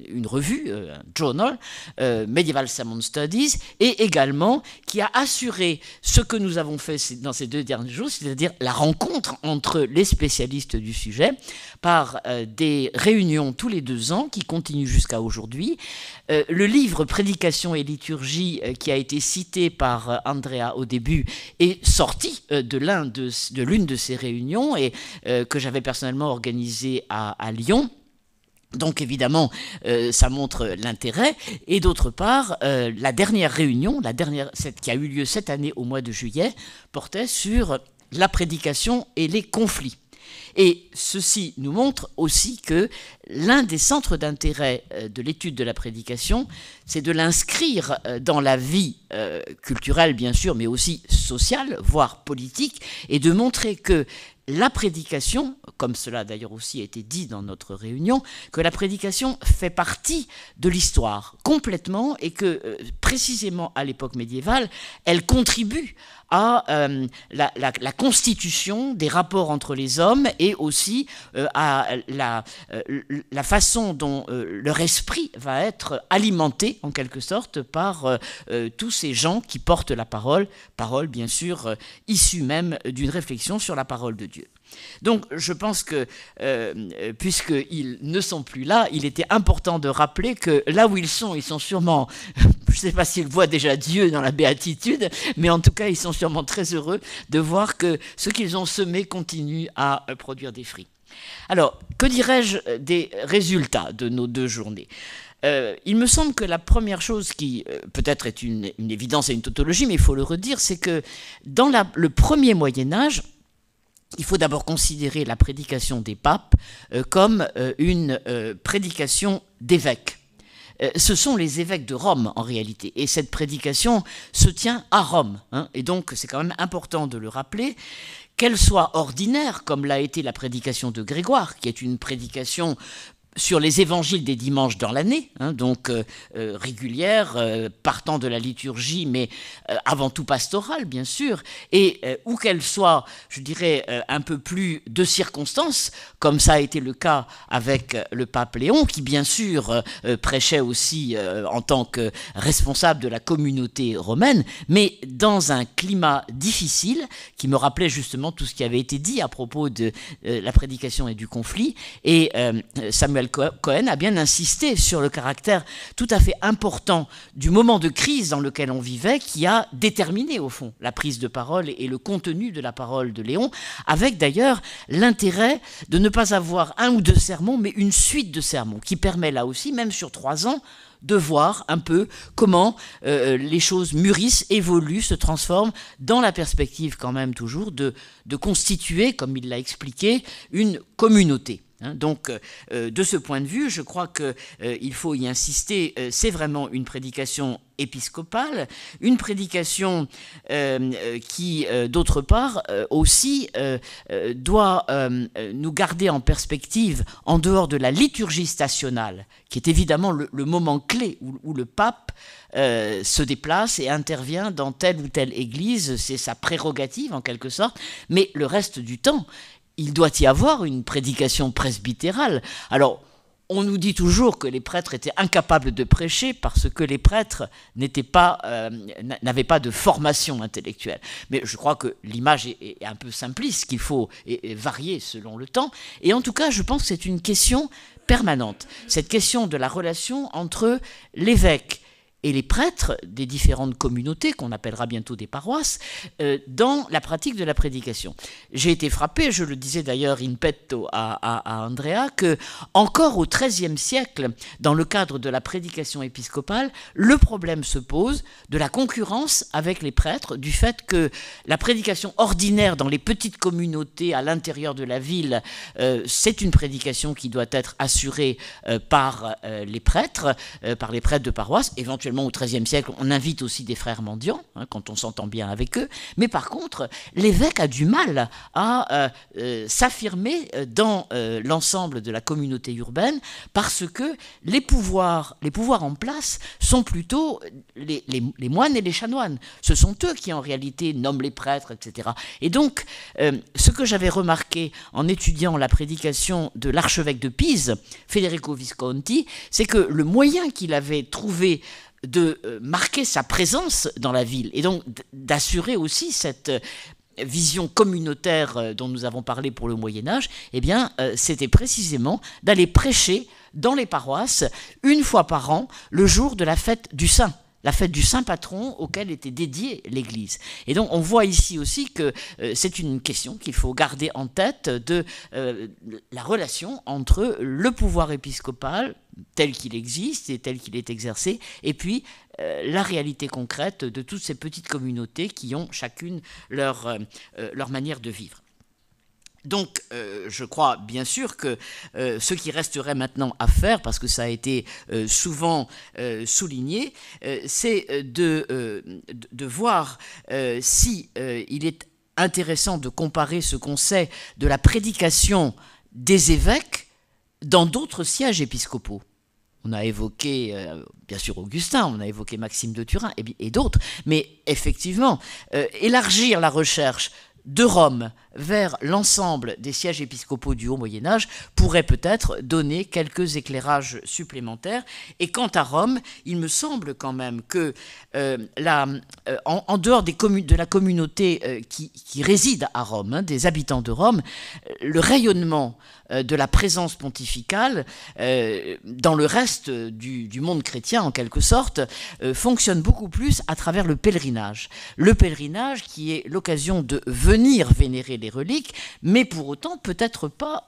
une revue, un journal, Medieval Sermon Studies, et également qui a assuré ce que nous avons fait dans ces 2 derniers jours, c'est-à-dire la rencontre entre les spécialistes du sujet par des réunions tous les 2 ans qui continuent jusqu'à aujourd'hui. Le livre Prédication et liturgie qui a été cité par Andrea au début est sorti de l'une de ces réunions et que j'avais personnellement organisée à Lyon. Donc évidemment, ça montre l'intérêt. Et d'autre part, la dernière réunion, celle qui a eu lieu cette année au mois de juillet, portait sur la prédication et les conflits. Et ceci nous montre aussi que l'un des centres d'intérêt de l'étude de la prédication, c'est de l'inscrire dans la vie culturelle, bien sûr, mais aussi sociale, voire politique, et de montrer que la prédication, comme cela d'ailleurs aussi a été dit dans notre réunion, que la prédication fait partie de l'histoire complètement et que précisément à l'époque médiévale, elle contribue à la constitution des rapports entre les hommes et aussi à la façon dont leur esprit va être alimenté en quelque sorte par tous ces gens qui portent la parole bien sûr issue même d'une réflexion sur la parole de Dieu. Donc je pense que puisqu'ils ne sont plus là, il était important de rappeler que là où ils sont sûrement, je ne sais pas s'ils voient déjà Dieu dans la béatitude, mais en tout cas ils sont sûrement très heureux de voir que ce qu'ils ont semé continue à produire des fruits. Alors, que dirais-je des résultats de nos 2 journées ? Il me semble que la première chose qui peut-être est une évidence et une tautologie, mais il faut le redire, c'est que dans le premier Moyen-Âge, il faut d'abord considérer la prédication des papes comme une prédication d'évêques. Ce sont les évêques de Rome en réalité, et cette prédication se tient à Rome, hein, et donc c'est quand même important de le rappeler, qu'elle soit ordinaire, comme l'a été la prédication de Grégoire, qui est une prédication sur les évangiles des dimanches dans l'année, hein, donc régulière, partant de la liturgie, mais avant tout pastorale, bien sûr, et où qu'elle soit, je dirais, un peu plus de circonstance, comme ça a été le cas avec le pape Léon, qui bien sûr prêchait aussi en tant que responsable de la communauté romaine, mais dans un climat difficile, qui me rappelait justement tout ce qui avait été dit à propos de la prédication et du conflit, et Samuel Cohen a bien insisté sur le caractère tout à fait important du moment de crise dans lequel on vivait, qui a déterminé au fond la prise de parole et le contenu de la parole de Léon, avec d'ailleurs l'intérêt de ne pas avoir 1 ou 2 sermons, mais une suite de sermons, qui permet là aussi, même sur 3 ans, de voir un peu comment les choses mûrissent, évoluent, se transforment, dans la perspective quand même toujours de constituer, comme il l'a expliqué, une communauté. Donc, de ce point de vue, je crois qu'il faut y insister, c'est vraiment une prédication épiscopale, une prédication qui, d'autre part, aussi doit nous garder en perspective, en dehors de la liturgie stationnale, qui est évidemment le moment clé où le pape se déplace et intervient dans telle ou telle église, c'est sa prérogative en quelque sorte, mais le reste du temps, il doit y avoir une prédication presbytérale. Alors, on nous dit toujours que les prêtres étaient incapables de prêcher parce que les prêtres n'avaient pas de formation intellectuelle. Mais je crois que l'image est un peu simpliste, qu'il faut varier selon le temps. Et en tout cas, je pense que c'est une question permanente. Cette question de la relation entre l'évêque et les prêtres des différentes communautés, qu'on appellera bientôt des paroisses, dans la pratique de la prédication. J'ai été frappé, je le disais d'ailleurs in petto à Andrea, que encore au XIIIe siècle, dans le cadre de la prédication épiscopale, le problème se pose de la concurrence avec les prêtres, du fait que la prédication ordinaire dans les petites communautés à l'intérieur de la ville, c'est une prédication qui doit être assurée par les prêtres de paroisse, éventuellement éventuellement au XIIIe siècle, on invite aussi des frères mendiants, hein, quand on s'entend bien avec eux, mais par contre, l'évêque a du mal à s'affirmer dans l'ensemble de la communauté urbaine, parce que les pouvoirs en place sont plutôt les moines et les chanoines. Ce sont eux qui en réalité nomment les prêtres, etc. Et donc, ce que j'avais remarqué en étudiant la prédication de l'archevêque de Pise, Federico Visconti, c'est que le moyen qu'il avait trouvé de marquer sa présence dans la ville, et donc d'assurer aussi cette vision communautaire dont nous avons parlé pour le Moyen-Âge, eh bien, c'était précisément d'aller prêcher dans les paroisses une fois par an, le jour de la fête du Saint. La fête du saint patron auquel était dédiée l'Église. Et donc on voit ici aussi que c'est une question qu'il faut garder en tête de la relation entre le pouvoir épiscopal tel qu'il existe et tel qu'il est exercé, et puis la réalité concrète de toutes ces petites communautés qui ont chacune leur manière de vivre. Donc, je crois bien sûr que ce qui resterait maintenant à faire, parce que ça a été souvent souligné, c'est de voir si il est intéressant de comparer ce qu'on sait de la prédication des évêques dans d'autres sièges épiscopaux. On a évoqué, bien sûr, Augustin, on a évoqué Maxime de Turin et d'autres, mais effectivement, élargir la recherche de Rome vers l'ensemble des sièges épiscopaux du Haut Moyen-Âge pourrait peut-être donner quelques éclairages supplémentaires. Et quant à Rome, il me semble quand même que en dehors de la communauté qui réside à Rome, hein, des habitants de Rome, le rayonnement de la présence pontificale dans le reste du monde chrétien, en quelque sorte, fonctionne beaucoup plus à travers le pèlerinage. Le pèlerinage qui est l'occasion de venir vénérer les reliques, mais pour autant peut-être pas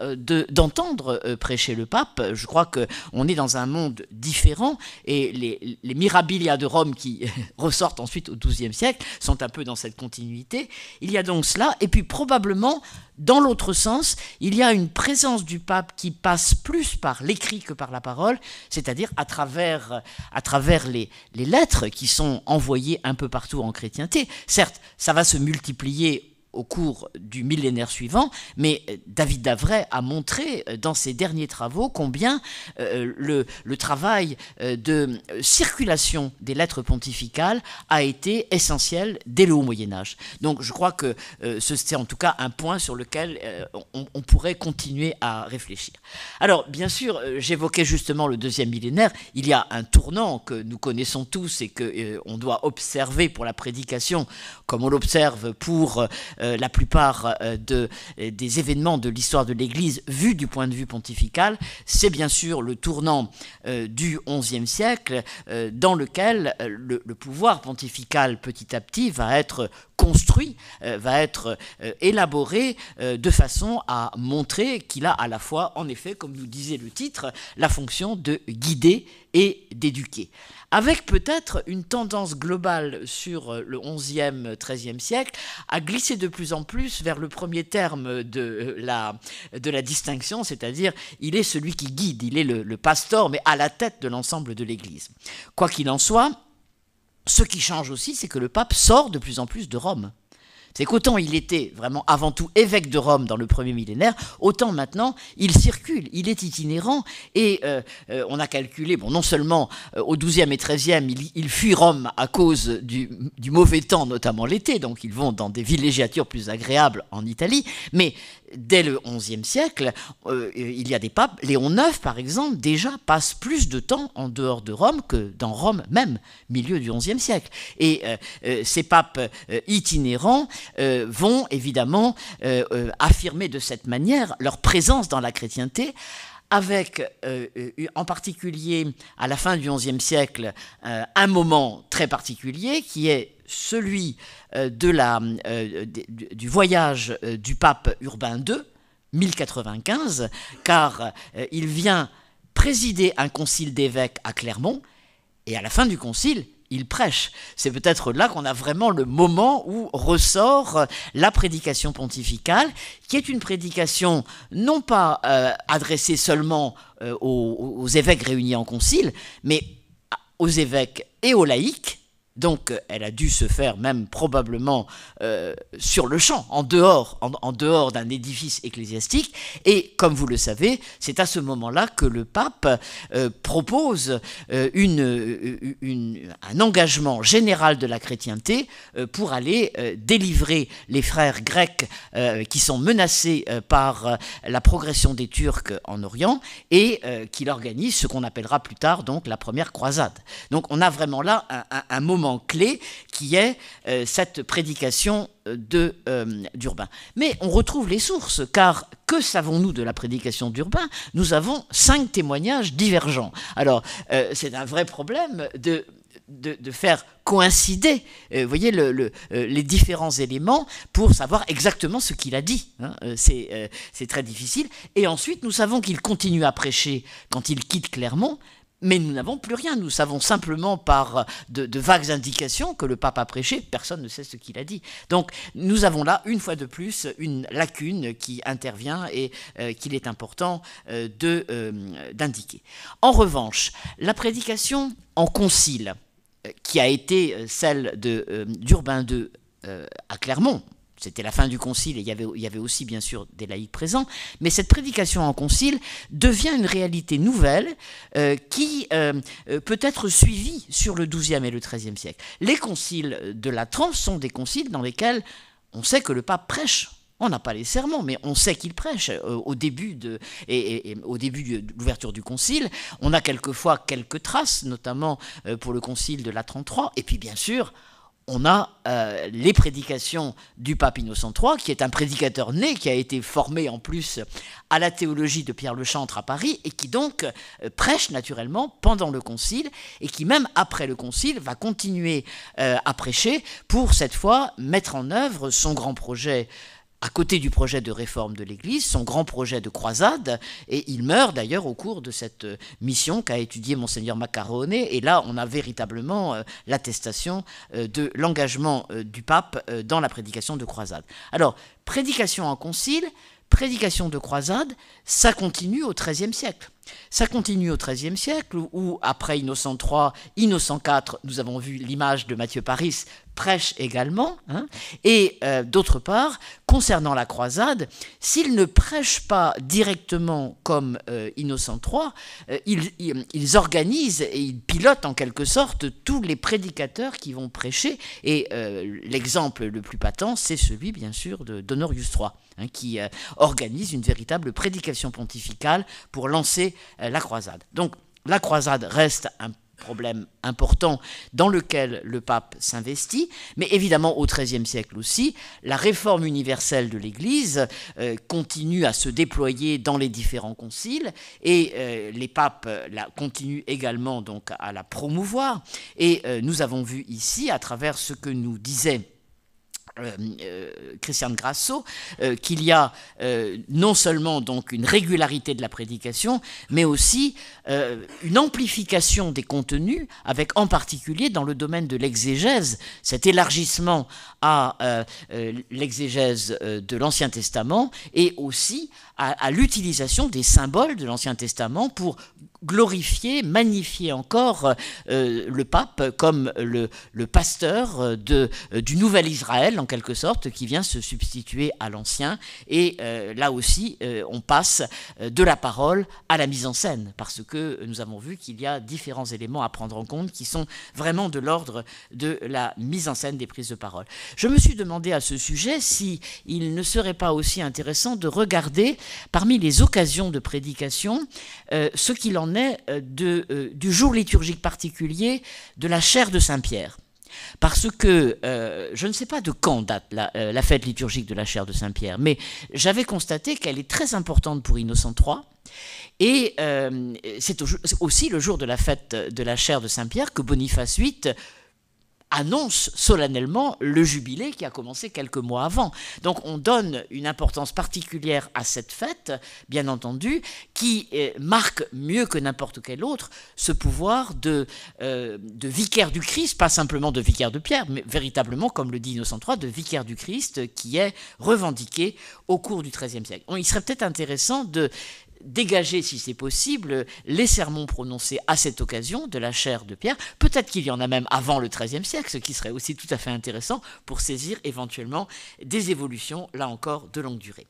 d'entendre prêcher le pape. Je crois qu'on est dans un monde différent, et les mirabilia de Rome qui ressortent ensuite au XIIe siècle sont un peu dans cette continuité. Il y a donc cela, et puis probablement, dans l'autre sens, il y a une présence du pape qui passe plus par l'écrit que par la parole, c'est-à-dire à travers les lettres qui sont envoyées un peu partout en chrétienté. Certes, ça va se multiplier au cours du millénaire suivant, mais David d'Avray a montré dans ses derniers travaux combien le travail de circulation des lettres pontificales a été essentiel dès le Haut Moyen-Âge. Donc je crois que c'est en tout cas un point sur lequel on pourrait continuer à réfléchir. Alors bien sûr, j'évoquais justement le deuxième millénaire, il y a un tournant que nous connaissons tous et qu'on doit observer pour la prédication, comme on l'observe pour la plupart des événements de l'histoire de l'Église vus du point de vue pontifical, c'est bien sûr le tournant du XIe siècle dans lequel le pouvoir pontifical petit à petit va être construit, va être élaboré de façon à montrer qu'il a à la fois, en effet, comme nous disait le titre, la fonction de guider et d'éduquer. Avec peut-être une tendance globale sur le XIe, XIIIe siècle à glisser de plus en plus vers le premier terme de la distinction, c'est-à-dire il est celui qui guide, il est le pastor, mais à la tête de l'ensemble de l'Église. Quoi qu'il en soit, ce qui change aussi, c'est que le pape sort de plus en plus de Rome. C'est qu'autant il était vraiment avant tout évêque de Rome dans le premier millénaire, autant maintenant il circule, il est itinérant, et on a calculé, bon, non seulement au XIIe et XIIIe, il fuit Rome à cause du mauvais temps, notamment l'été, donc ils vont dans des villégiatures plus agréables en Italie, mais dès le XIe siècle, il y a des papes, Léon IX par exemple, déjà passe plus de temps en dehors de Rome que dans Rome même, milieu du XIe siècle. Et ces papes itinérants vont évidemment affirmer de cette manière leur présence dans la chrétienté, avec en particulier à la fin du XIe siècle un moment très particulier qui est celui du voyage du pape Urbain II, 1095, car il vient présider un concile d'évêques à Clermont, et à la fin du concile, il prêche. C'est peut-être là qu'on a vraiment le moment où ressort la prédication pontificale, qui est une prédication non pas adressée seulement aux évêques réunis en concile, mais aux évêques et aux laïcs. Donc elle a dû se faire même probablement sur le champ, en dehors d'un édifice ecclésiastique. Et comme vous le savez, c'est à ce moment-là que le pape propose un engagement général de la chrétienté pour aller délivrer les frères grecs qui sont menacés par la progression des Turcs en Orient, et qu'il organise ce qu'on appellera plus tard donc la première croisade. Donc on a vraiment là un moment clé qui est cette prédication d'Urbain. Mais on retrouve les sources, car que savons-nous de la prédication d'Urbain? Nous avons 5 témoignages divergents. Alors, c'est un vrai problème de faire coïncider voyez, les différents éléments pour savoir exactement ce qu'il a dit. Hein. C'est très difficile. Et ensuite, nous savons qu'il continue à prêcher quand il quitte Clermont, mais nous n'avons plus rien. Nous savons simplement par de vagues indications que le pape a prêché. Personne ne sait ce qu'il a dit. Donc nous avons là, une fois de plus, une lacune qui intervient et qu'il est important d'indiquer. En revanche, la prédication en concile, qui a été celle d'Urbain II à Clermont, c'était la fin du concile et il y avait aussi bien sûr des laïcs présents, mais cette prédication en concile devient une réalité nouvelle qui peut être suivie sur le XIIe et le XIIIe siècle. Les conciles de Latran sont des conciles dans lesquels on sait que le pape prêche. On n'a pas les sermons, mais on sait qu'il prêche au début de l'ouverture du concile. On a quelquefois quelques traces, notamment pour le concile de Latran III, et puis bien sûr, on a les prédications du pape Innocent III, qui est un prédicateur né, qui a été formé en plus à la théologie de Pierre Le Chantre à Paris, et qui donc prêche naturellement pendant le concile, et qui même après le concile va continuer à prêcher pour cette fois mettre en œuvre son grand projet, à côté du projet de réforme de l'Église, son grand projet de croisade, et il meurt d'ailleurs au cours de cette mission qu'a étudié Monseigneur Maccarone, et là on a véritablement l'attestation de l'engagement du pape dans la prédication de croisade. Alors, prédication en concile, prédication de croisade, ça continue au XIIIe siècle. Ça continue au XIIIe siècle, où après Innocent III, Innocent IV, nous avons vu l'image de Matthieu Paris, prêche également, hein, et d'autre part, concernant la croisade, s'ils ne prêchent pas directement comme Innocent III, ils organisent et ils pilotent en quelque sorte tous les prédicateurs qui vont prêcher, et l'exemple le plus patent, c'est celui bien sûr d'Honorius III, hein, qui organise une véritable prédication pontificale pour lancer la croisade. Donc la croisade reste un problème important dans lequel le pape s'investit, mais évidemment au XIIIe siècle aussi, la réforme universelle de l'Église continue à se déployer dans les différents conciles, et les papes continuent également donc à la promouvoir, et nous avons vu ici, à travers ce que nous disait Christian Grasso, qu'il y a non seulement donc une régularité de la prédication, mais aussi une amplification des contenus, avec en particulier dans le domaine de l'exégèse, cet élargissement à l'exégèse de l'Ancien Testament, et aussi à l'utilisation des symboles de l'Ancien Testament pour glorifier, magnifier encore le pape comme le pasteur du nouvel Israël, en quelque sorte, qui vient se substituer à l'ancien. Et là aussi, on passe de la parole à la mise en scène, parce que nous avons vu qu'il y a différents éléments à prendre en compte qui sont vraiment de l'ordre de la mise en scène des prises de parole. Je me suis demandé à ce sujet si il ne serait pas aussi intéressant de regarder parmi les occasions de prédication ce qu'il en est du jour liturgique particulier de la chaire de Saint-Pierre. Parce que je ne sais pas de quand date la fête liturgique de la chaire de Saint-Pierre, mais j'avais constaté qu'elle est très importante pour Innocent III, et c'est aussi le jour de la fête de la chaire de Saint-Pierre que Boniface VIII annonce solennellement le jubilé qui a commencé quelques mois avant. Donc on donne une importance particulière à cette fête, bien entendu, qui marque mieux que n'importe quel autre ce pouvoir de vicaire du Christ, pas simplement de vicaire de Pierre, mais véritablement, comme le dit Innocent III, de vicaire du Christ, qui est revendiqué au cours du XIIIe siècle. Il serait peut-être intéressant dégager, si c'est possible, les sermons prononcés à cette occasion de la chaire de Pierre. Peut-être qu'il y en a même avant le XIIIe siècle, ce qui serait aussi tout à fait intéressant pour saisir éventuellement des évolutions, là encore, de longue durée.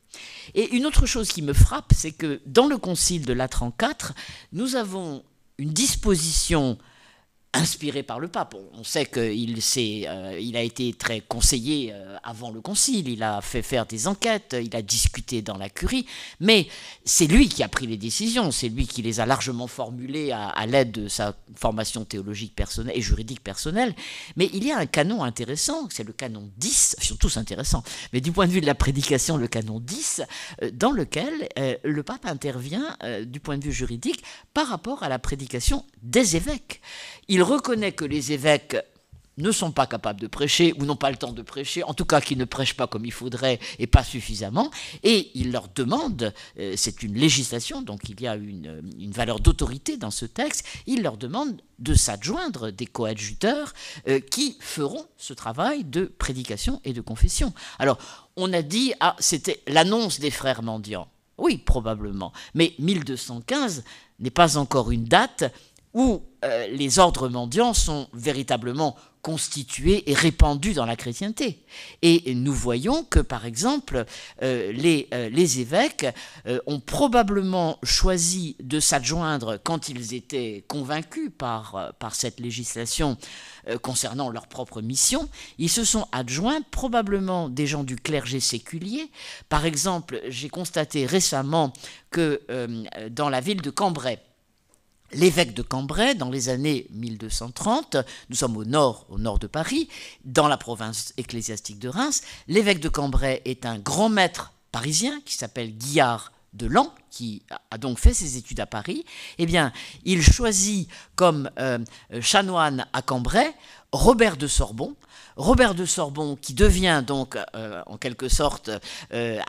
Et une autre chose qui me frappe, c'est que dans le concile de Latran IV, nous avons une disposition inspiré par le pape. On sait qu'il a été très conseillé avant le concile, il a fait faire des enquêtes, il a discuté dans la curie, mais c'est lui qui a pris les décisions, c'est lui qui les a largement formulées à l'aide de sa formation théologique personnelle et juridique personnelle. Mais il y a un canon intéressant, c'est le canon 10, ils sont tous intéressants, mais du point de vue de la prédication, le canon 10, dans lequel le pape intervient du point de vue juridique par rapport à la prédication des évêques. Il reconnaît que les évêques ne sont pas capables de prêcher ou n'ont pas le temps de prêcher, en tout cas qu'ils ne prêchent pas comme il faudrait et pas suffisamment, et il leur demande, c'est une législation, donc il y a une valeur d'autorité dans ce texte, il leur demande de s'adjoindre des coadjuteurs qui feront ce travail de prédication et de confession. Alors, on a dit, c'était l'annonce des frères mendiants. Oui, probablement, mais 1215 n'est pas encore une date où les ordres mendiants sont véritablement constitués et répandus dans la chrétienté. Et nous voyons que, par exemple, les évêques ont probablement choisi de s'adjoindre, quand ils étaient convaincus par cette législation concernant leur propre mission, ils se sont adjoints probablement des gens du clergé séculier. Par exemple, j'ai constaté récemment que dans la ville de Cambrai, l'évêque de Cambrai, dans les années 1230, nous sommes au nord de Paris, dans la province ecclésiastique de Reims, l'évêque de Cambrai est un grand maître parisien qui s'appelle Guillard de Lans, qui a donc fait ses études à Paris. Eh bien, il choisit comme chanoine à Cambrai Robert de Sorbon. Robert de Sorbon qui devient donc en quelque sorte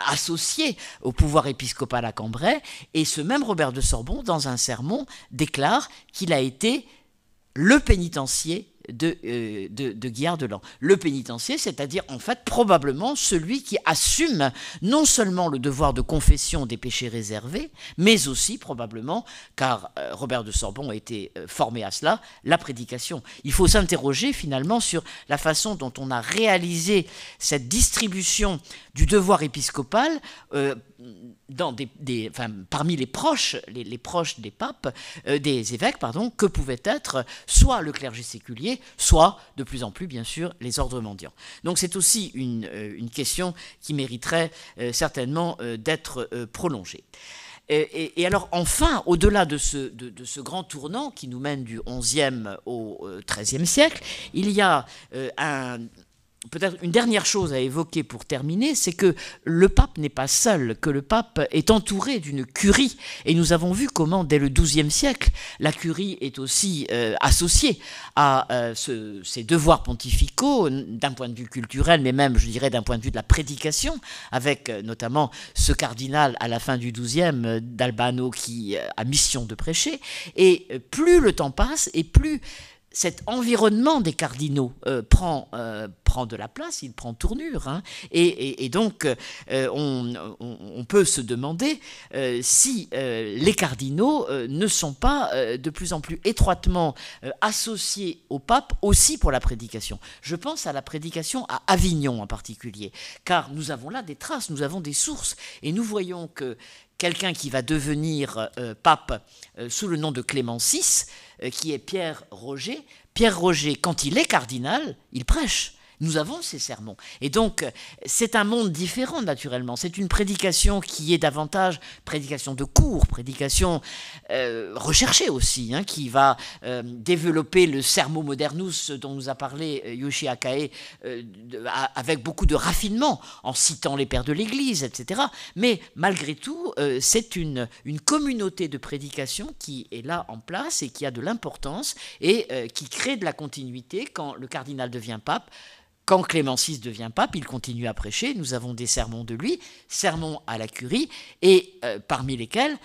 associé au pouvoir épiscopal à Cambrai, et ce même Robert de Sorbon, dans un sermon, déclare qu'il a été le pénitencier de Guillard de Lans. Le pénitencier, c'est-à-dire en fait probablement celui qui assume non seulement le devoir de confession des péchés réservés, mais aussi probablement, car Robert de Sorbon a été formé à cela, la prédication. Il faut s'interroger finalement sur la façon dont on a réalisé cette distribution du devoir épiscopal parmi les proches des papes, des évêques, que pouvaient être soit le clergé séculier, soit de plus en plus, bien sûr, les ordres mendiants. Donc c'est aussi une question qui mériterait certainement d'être prolongée. Et alors enfin, au-delà de ce grand tournant qui nous mène du XIe au XIIIe siècle, il y a peut-être une dernière chose à évoquer pour terminer, c'est que le pape n'est pas seul, que le pape est entouré d'une curie. Et nous avons vu comment, dès le XIIe siècle, la curie est aussi associée à ces devoirs pontificaux, d'un point de vue culturel, mais même, je dirais, d'un point de vue de la prédication, avec notamment ce cardinal à la fin du XIIe, d'Albano, qui a mission de prêcher. Et plus le temps passe, et plus cet environnement des cardinaux prend de la place, il prend tournure. Et donc, on peut se demander si les cardinaux ne sont pas de plus en plus étroitement associés au pape aussi pour la prédication. Je pense à la prédication à Avignon en particulier, car nous avons là des traces, nous avons des sources, et nous voyons que quelqu'un qui va devenir pape sous le nom de Clément VI, qui est Pierre Roger. Pierre Roger, quand il est cardinal, il prêche. Nous avons ces sermons. Et donc, c'est un monde différent, naturellement. C'est une prédication qui est davantage prédication de cours, prédication recherchée aussi, qui va développer le sermo modernus dont nous a parlé Yoshi Akae avec beaucoup de raffinement, en citant les pères de l'Église, etc. Mais malgré tout, c'est une communauté de prédication qui est là en place et qui a de l'importance et qui crée de la continuité quand le cardinal devient pape. Quand Clément VI devient pape, il continue à prêcher. Nous avons des sermons de lui, sermons à la curie, et parmi lesquels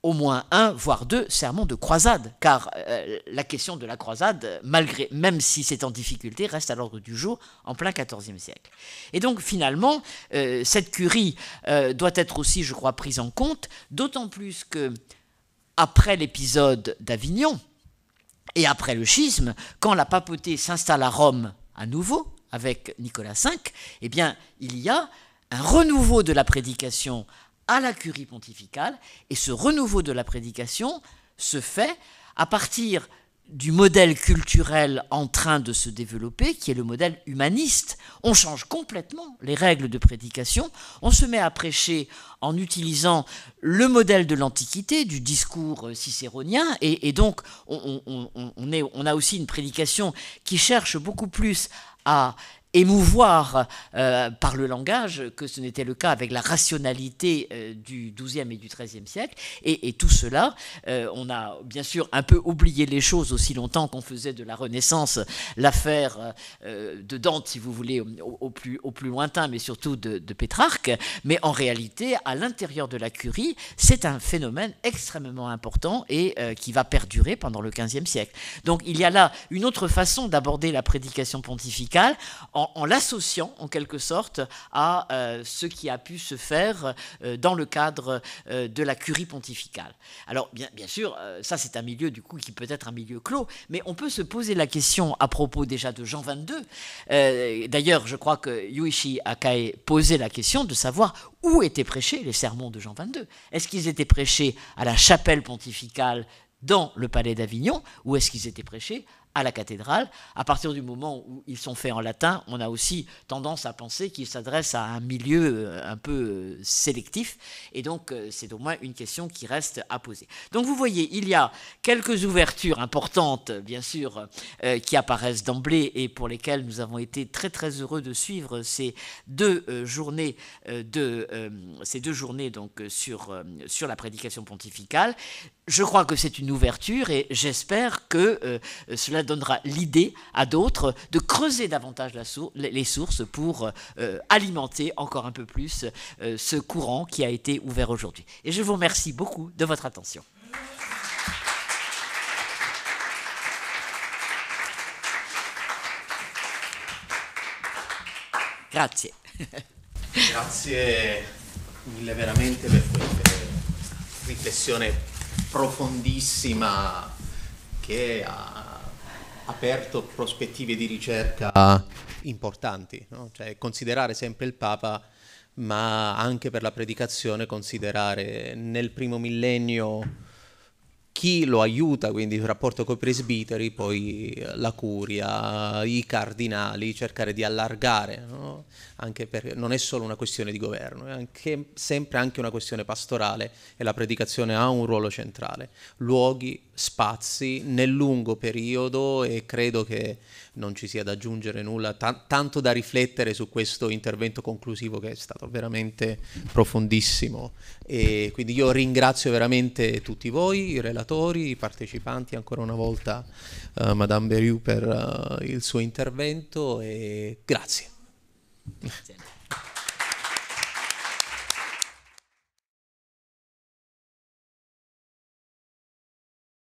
au moins un, voire deux sermons de croisade, car la question de la croisade, même si c'est en difficulté, reste à l'ordre du jour en plein XIVe siècle. Et donc finalement, cette curie doit être aussi, je crois, prise en compte, d'autant plus que après l'épisode d'Avignon et après le schisme, quand la papauté s'installe à Rome à nouveau avec Nicolas V, eh bien il y a un renouveau de la prédication à la curie pontificale, et ce renouveau de la prédication se fait à partir du modèle culturel en train de se développer, qui est le modèle humaniste. On change complètement les règles de prédication, on se met à prêcher en utilisant le modèle de l'Antiquité, du discours cicéronien, et donc on a aussi une prédication qui cherche beaucoup plus à émouvoir par le langage que ce n'était le cas avec la rationalité du XIIe et du XIIIe siècle. Et tout cela, on a bien sûr un peu oublié les choses aussi longtemps qu'on faisait de la Renaissance l'affaire de Dante, si vous voulez, au plus lointain, mais surtout de Pétrarque. Mais en réalité, à l'intérieur de la curie, c'est un phénomène extrêmement important et qui va perdurer pendant le XVe siècle. Donc il y a là une autre façon d'aborder la prédication pontificale, en l'associant en quelque sorte à ce qui a pu se faire dans le cadre de la curie pontificale. Alors bien sûr, ça c'est un milieu du coup qui peut être un milieu clos, mais on peut se poser la question à propos déjà de Jean XXII. D'ailleurs, je crois que Yuichi Akai posait la question de savoir où étaient prêchés les sermons de Jean XXII. Est-ce qu'ils étaient prêchés à la chapelle pontificale dans le palais d'Avignon, ou est-ce qu'ils étaient prêchés à la cathédrale? À partir du moment où ils sont faits en latin, on a aussi tendance à penser qu'ils s'adressent à un milieu un peu sélectif, et donc c'est au moins une question qui reste à poser. Donc vous voyez, il y a quelques ouvertures importantes, bien sûr, qui apparaissent d'emblée et pour lesquelles nous avons été très très heureux de suivre ces deux journées donc sur la prédication pontificale. Je crois que c'est une ouverture et j'espère que cela donnera l'idée à d'autres de creuser davantage les sources pour alimenter encore un peu plus ce courant qui a été ouvert aujourd'hui. Et je vous remercie beaucoup de votre attention. Grazie. Grazie mille veramente per questa riflessione profondissima che ha aperto prospettive di ricerca importanti, no? Cioè considerare sempre il Papa, ma anche per la predicazione considerare nel primo millennio chi lo aiuta, quindi il rapporto con i presbiteri, poi la curia, i cardinali, cercare di allargare, no? Anche perché non è solo una questione di governo, è sempre anche una questione pastorale e la predicazione ha un ruolo centrale. Luoghi, spazi nel lungo periodo, e credo che non ci sia da aggiungere nulla, tanto da riflettere su questo intervento conclusivo che è stato veramente profondissimo. E quindi io ringrazio veramente tutti voi, i relatori, i partecipanti, ancora una volta Madame Beriou per il suo intervento, e grazie.